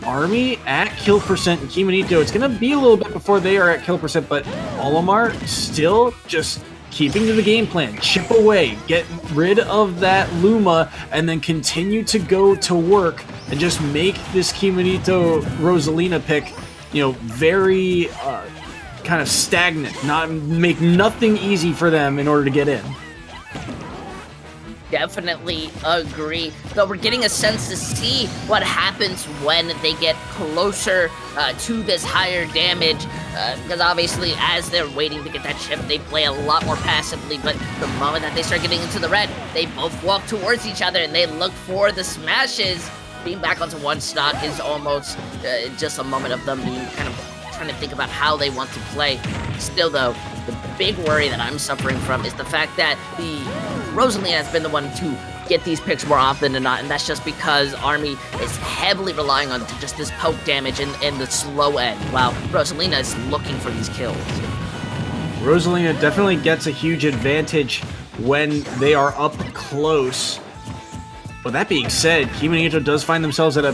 Army at kill percent and Kimonito, it's going to be a little bit before they are at kill percent, but Olimar still just keeping to the game plan. Chip away, get rid of that Luma, and then continue to go to work and just make this Kimonito Rosalina pick, very kind of stagnant. Make nothing easy for them in order to get in. Definitely agree, though we're getting a sense to see what happens when they get closer to this higher damage. because obviously as they're waiting to get that chip, they play a lot more passively, but the moment that they start getting into the red, they both walk towards each other and they look for the smashes. Being back onto one stock is almost just a moment of them being kind of trying to think about how they want to play. Still though, the big worry that I'm suffering from is the fact that the Rosalina has been the one to get these picks more often than not, and that's just because Army is heavily relying on just this poke damage and the slow end, while Rosalina is looking for these kills. Rosalina definitely gets a huge advantage when they are up close. But that being said, Kimonito does find themselves at a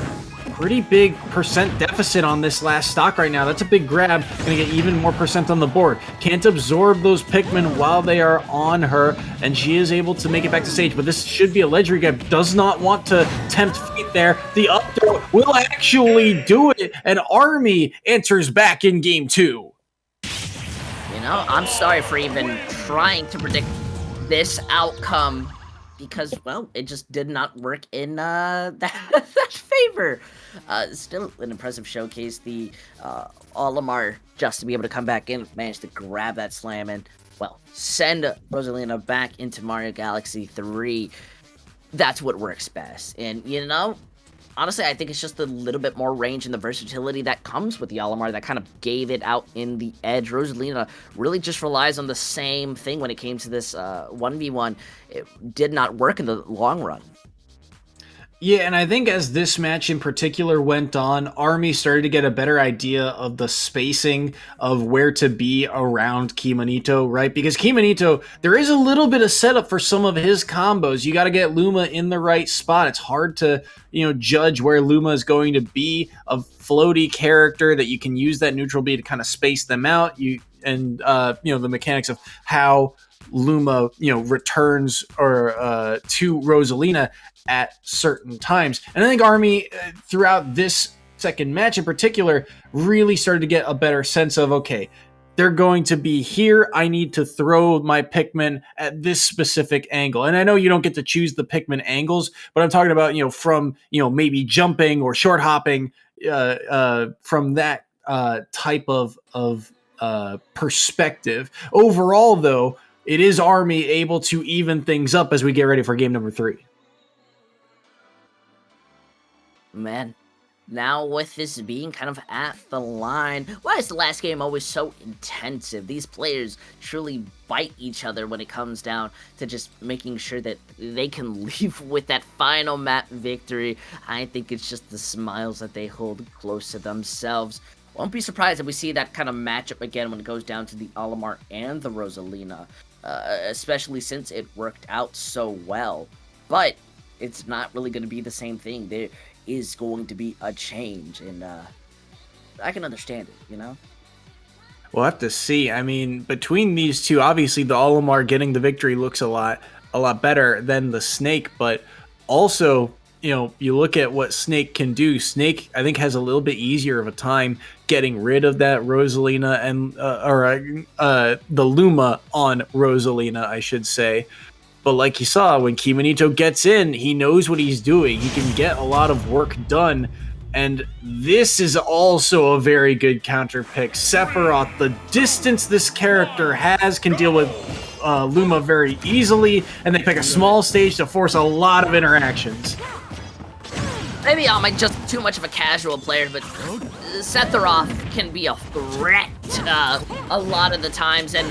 pretty big percent deficit on this last stock right now. That's a big grab. Gonna get even more percent on the board. Can't absorb those Pikmin while they are on her, and she is able to make it back to stage. But this should be a ledge grab. Does not want to tempt fate there. The up throw will actually do it, and Army enters back in game 2. You know, I'm sorry for even trying to predict this outcome, because, well, it just did not work in that favor. Still an impressive showcase. The Olimar, just to be able to come back in, managed to grab that slam and, well, send Rosalina back into Mario Galaxy 3. That's what works best. And, you know, honestly, I think it's just a little bit more range and the versatility that comes with the Olimar that kind of gave it out in the edge. Rosalina really just relies on the same thing when it came to this 1v1. It did not work in the long run. Yeah, and I think as this match in particular went on, Army started to get a better idea of the spacing of where to be around Kimonito, right? Because Kimonito, there is a little bit of setup for some of his combos. You got to get Luma in the right spot. It's hard to, judge where Luma is going to be. A floaty character that you can use that neutral B to kind of space them out. The mechanics of how Luma, returns or to Rosalina at certain times. And I think Army, throughout this second match in particular, really started to get a better sense of, okay, they're going to be here. I need to throw my Pikmin at this specific angle. And I know you don't get to choose the Pikmin angles, but I'm talking about, from, maybe jumping or short hopping from that type of perspective. Overall, though, it is Army able to even things up as we get ready for game number 3. Man, now with this being kind of at the line, why is the last game always so intensive? These players truly bite each other when it comes down to just making sure that they can leave with that final map victory. I think it's just the smiles that they hold close to themselves. Won't be surprised if we see that kind of matchup again when it goes down to the Olimar and the Rosalina, especially since it worked out so well. But it's not really going to be the same thing. There is going to be a change, and I can understand it, We'll have to see. I mean, between these two, obviously the Olimar getting the victory looks a lot better than the Snake, but also, you look at what Snake can do. Snake, I think, has a little bit easier of a time getting rid of that Rosalina and the Luma on Rosalina, I should say. But like you saw, when Kimonito gets in, he knows what he's doing. He can get a lot of work done. And this is also a very good counter pick. Sephiroth, the distance this character has, can deal with Luma very easily. And they pick a small stage to force a lot of interactions. Maybe I'm just too much of a casual player, but Sephiroth can be a threat a lot of the times. And,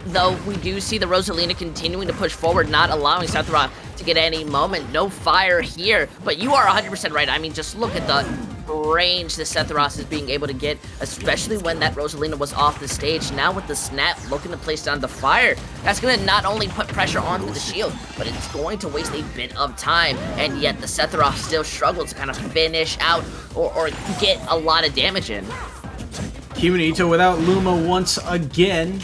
though we do see the Rosalina continuing to push forward, not allowing Sephiroth to get any moment. No fire here, but you are 100% right. I mean, just look at the range that Sephiroth is being able to get, especially when that Rosalina was off the stage. Now with the snap, looking to place down the fire, that's going to not only put pressure onto the shield, but it's going to waste a bit of time, and yet the Sephiroth still struggles to kind of finish out or get a lot of damage in. Kimonito without Luma once again.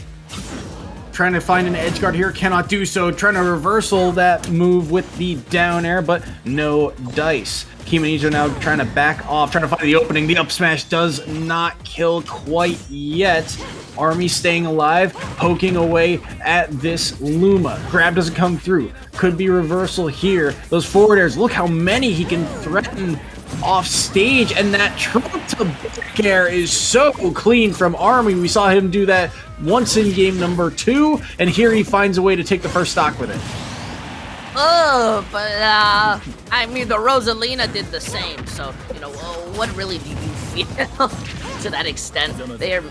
Trying to find an edge guard here, cannot do so. Trying to reversal that move with the down air, but no dice. Kimonito now trying to back off, trying to find the opening. The up smash does not kill quite yet. Army staying alive, poking away at this Luma. Grab doesn't come through. Could be reversal here. Those forward airs, look how many he can threaten off stage, and that trump to back air is so clean from Army. We saw him do that once in game number 2, and here he finds a way to take the first stock with it. Oh, but I mean, the Rosalina did the same, so, you know, what really do you feel to that extent? They're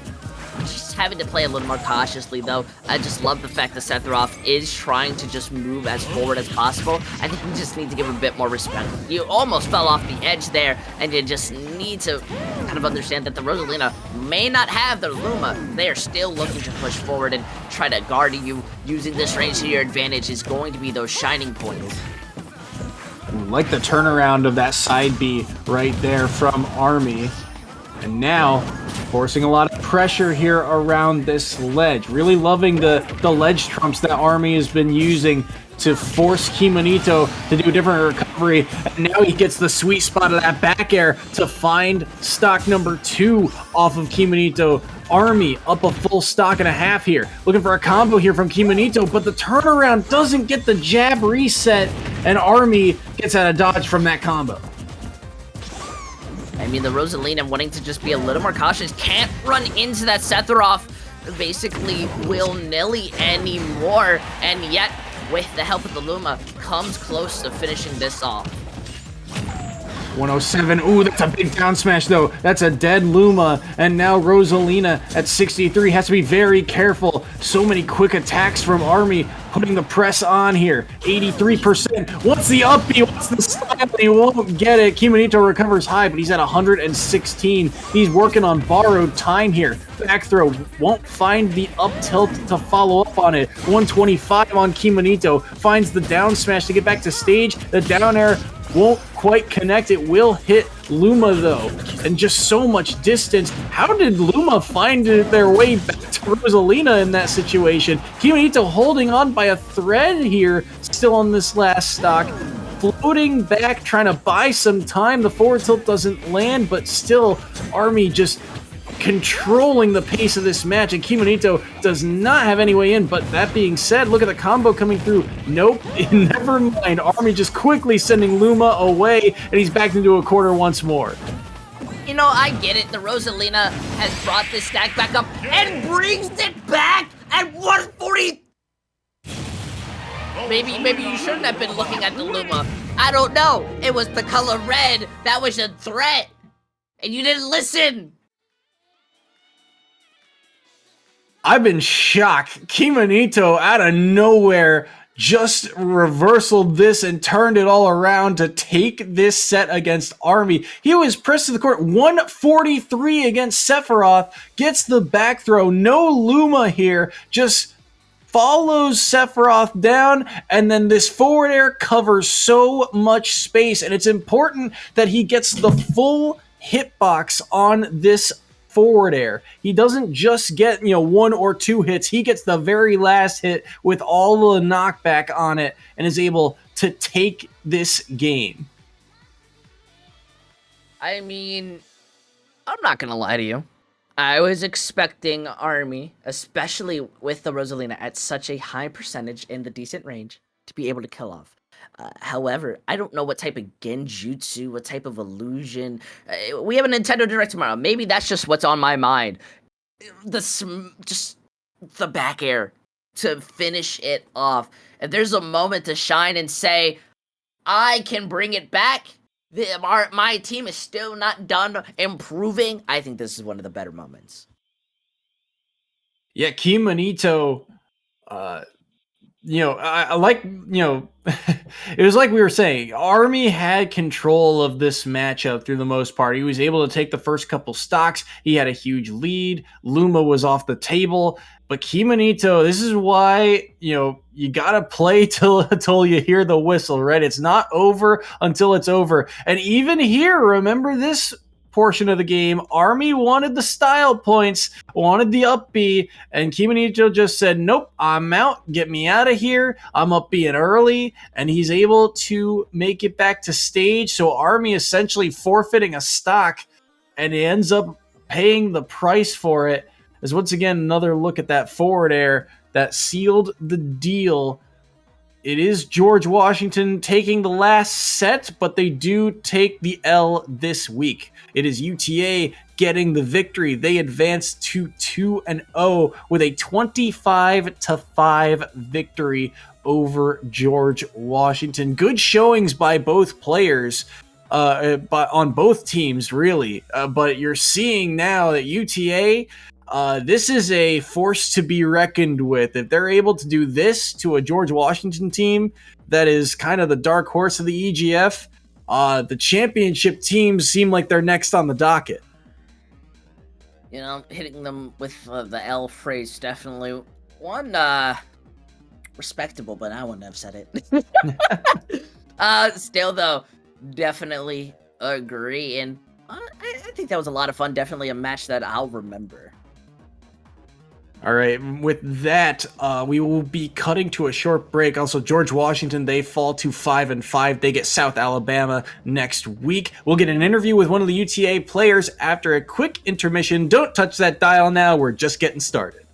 just having to play a little more cautiously, though. I just love the fact that Sephiroth is trying to just move as forward as possible. I think we just need to give him a bit more respect. You almost fell off the edge there, and you just need to kind of understand that the Rosalina may not have the Luma. They are still looking to push forward and try to guard you. Using this range to your advantage is going to be those shining points. Like the turnaround of that side B right there from Army. And now, forcing a lot of pressure here around this ledge. Really loving the ledge trumps that Army has been using to force Kimonito to do a different recovery. And now he gets the sweet spot of that back air to find stock number 2 off of Kimonito. Army up a full stock and a half here. Looking for a combo here from Kimonito, but the turnaround doesn't get the jab reset, and Army gets out of dodge from that combo. I mean, the Rosalina wanting to just be a little more cautious, can't run into that Sephiroth basically will-nilly anymore, and yet, with the help of the Luma, comes close to finishing this off. 107. Ooh, that's a big down smash, though. That's a dead Luma. And now Rosalina at 63 has to be very careful. So many quick attacks from Army, putting the press on here. 83%. What's the up B? What's the style? He won't get it. Kimonito recovers high, but he's at 116. He's working on borrowed time here. Back throw won't find the up tilt to follow up on it. 125 on Kimonito. Finds the down smash to get back to stage. The down air won't quite connect. It will hit Luma, though, and just so much distance. How did Luma find their way back to Rosalina in that situation? Kimonito holding on by a thread here, still on this last stock. Floating back, trying to buy some time. The forward tilt doesn't land, but still, Army just controlling the pace of this match, and Kimonito does not have any way in. But that being said, look at the combo coming through. Nope, never mind. Army just quickly sending Luma away, and he's back into a quarter once more. You know, I get it. The Rosalina has brought this stack back up and brings it back at 140. Maybe you shouldn't have been looking at the Luma. I don't know. It was the color red. That was a threat. And you didn't listen. I've been shocked. Kimonito out of nowhere just reversaled this and turned it all around to take this set against Army. He was pressed to the court. 143 against Sephiroth. Gets the back throw. No Luma here. Just follows Sephiroth down, and then this forward air covers so much space, and it's important that he gets the full hitbox on this forward air. He doesn't just get, 1 or 2 hits. He gets the very last hit with all the knockback on it and is able to take this game. I mean, I'm not gonna lie to you. I was expecting Army, especially with the Rosalina at such a high percentage in the decent range, to be able to kill off. However, I don't know what type of genjutsu, what type of illusion. We have a Nintendo Direct tomorrow. Maybe that's just what's on my mind. Just the back air to finish it off. If there's a moment to shine and say, I can bring it back, my team is still not done improving, I think this is one of the better moments. Yeah, Kimonito, I like, it was like we were saying, Army had control of this matchup through the most part. He was able to take the first couple stocks. He had a huge lead. Luma was off the table. But Kimonito, this is why, you got to play till you hear the whistle, right? It's not over until it's over. And even here, remember this portion of the game, Army wanted the style points, wanted the up B, and Kimonito just said, nope, I'm out, get me out of here, I'm up B early, and he's able to make it back to stage, so Army essentially forfeiting a stock, and he ends up paying the price for it. As once again, another look at that forward air that sealed the deal it is George Washington taking the last set, but they do take the L this week. It is UTA getting the victory. They advance to 2-0 with a 25-5 victory over George Washington. Good showings by both players, on both teams, really. But you're seeing now that UTA, this is a force to be reckoned with. If they're able to do this to a George Washington team that is kind of the dark horse of the EGF, the championship teams seem like they're next on the docket. You know, hitting them with the L phrase, definitely one respectable, but I wouldn't have said it. Still though, definitely agree, and I think that was a lot of fun. Definitely a match that I'll remember. All right, with that, we will be cutting to a short break. Also, George Washington, they fall to 5-5. They get South Alabama next week. We'll get an interview with one of the UTA players after a quick intermission. Don't touch that dial now. We're just getting started.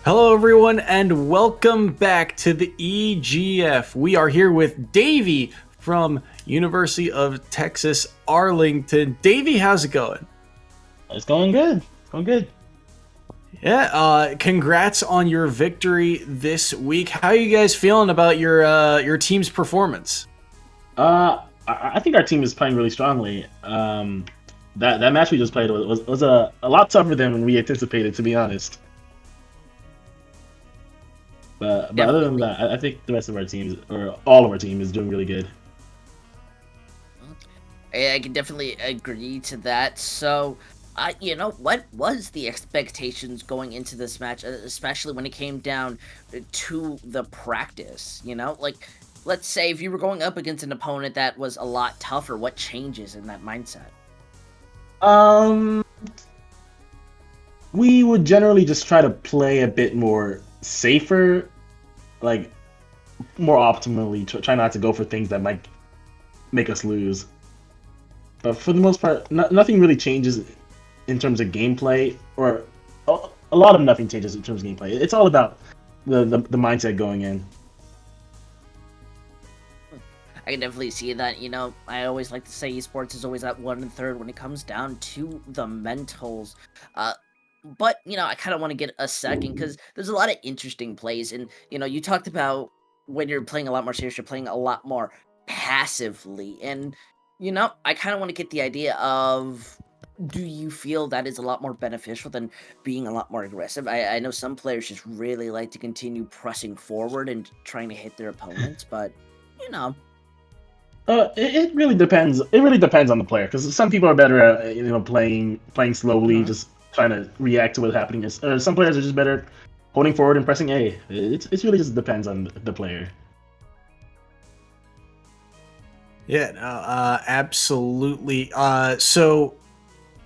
Hello, everyone, and welcome back to the EGF. We are here with Davey from University of Texas, Arlington. Davey, how's it going? It's going good. It's going good. Yeah, congrats on your victory this week. How are you guys feeling about your team's performance? I think our team is playing really strongly. That match we just played was a lot tougher than we anticipated, to be honest. But other than that, I think the rest of our teams, or all of our team, is doing really good. I can definitely agree to that. So, what was the expectations going into this match, especially when it came down to the practice? Like, let's say if you were going up against an opponent that was a lot tougher, what changes in that mindset? We would generally just try to play a bit more safer, like more optimally. Try not to go for things that might make us lose. But for the most part, nothing really changes in terms of gameplay, or a lot of nothing changes in terms of gameplay. It's all about the mindset going in. I can definitely see that. I always like to say esports is always that 1/3 when it comes down to the mentals. But, I kind of want to get a second because there's a lot of interesting plays. And, you talked about when you're playing a lot more serious, you're playing a lot more passively. And, I kind of want to get the idea of, do you feel that is a lot more beneficial than being a lot more aggressive? I know some players just really like to continue pressing forward and trying to hit their opponents, but, It really depends. It really depends on the player, because some people are better at playing slowly, just trying to react to what's happening. Some players are just better holding forward and pressing A. It really just depends on the player. Yeah, no, absolutely. So,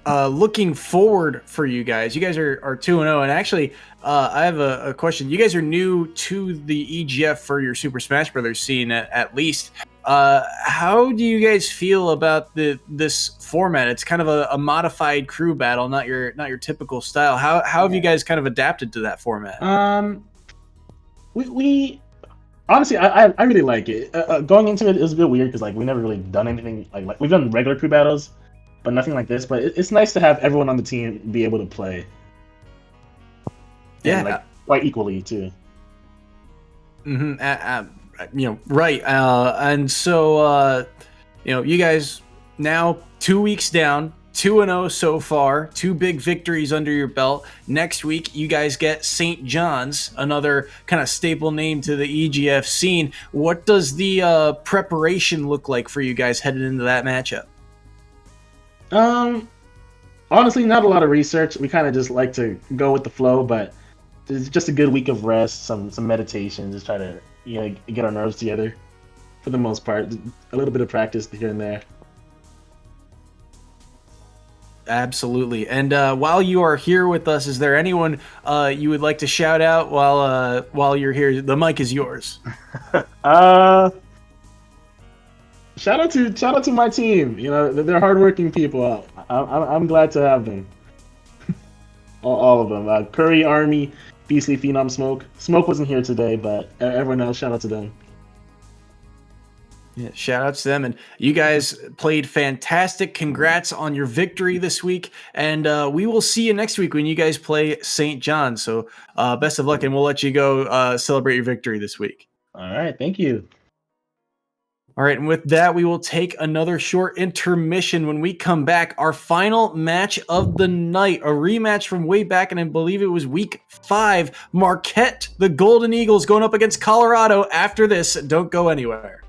looking forward for you guys are 2-0, and actually, I have a question. You guys are new to the EGF for your Super Smash Brothers scene, at least. How do you guys feel about this format? It's kind of a modified crew battle, not your typical style. How have you guys kind of adapted to that format? We honestly, I really like it. Going into it was a bit weird because we never really done anything like we've done regular crew battles, but nothing like this. But it's nice to have everyone on the team be able to play. Yeah, and, quite equally too. Right. And so, you guys now 2 weeks down, 2-0 so far, 2 big victories under your belt. Next week, you guys get St. John's, another kind of staple name to the EGF scene. What does the preparation look like for you guys headed into that matchup? Honestly, not a lot of research. We kind of just like to go with the flow, but it's just a good week of rest, some meditation, just try to get our nerves together. For the most part, a little bit of practice here and there. Absolutely. And while you are here with us, is there anyone you would like to shout out while you're here? The mic is yours. Shout out to my team. They're hardworking people. I'm glad to have them. all of them. Curry, Army, Beastly, Phenom, Smoke. Smoke wasn't here today, but everyone else, shout out to them. Yeah, shout out to them. And you guys played fantastic. Congrats on your victory this week. And we will see you next week when you guys play St. John. So best of luck, and we'll let you go celebrate your victory this week. All right. Thank you. All right, and with that, we will take another short intermission. When we come back, our final match of the night, a rematch from way back, and I believe it was week 5. Marquette, the Golden Eagles, going up against Colorado after this. Don't go anywhere.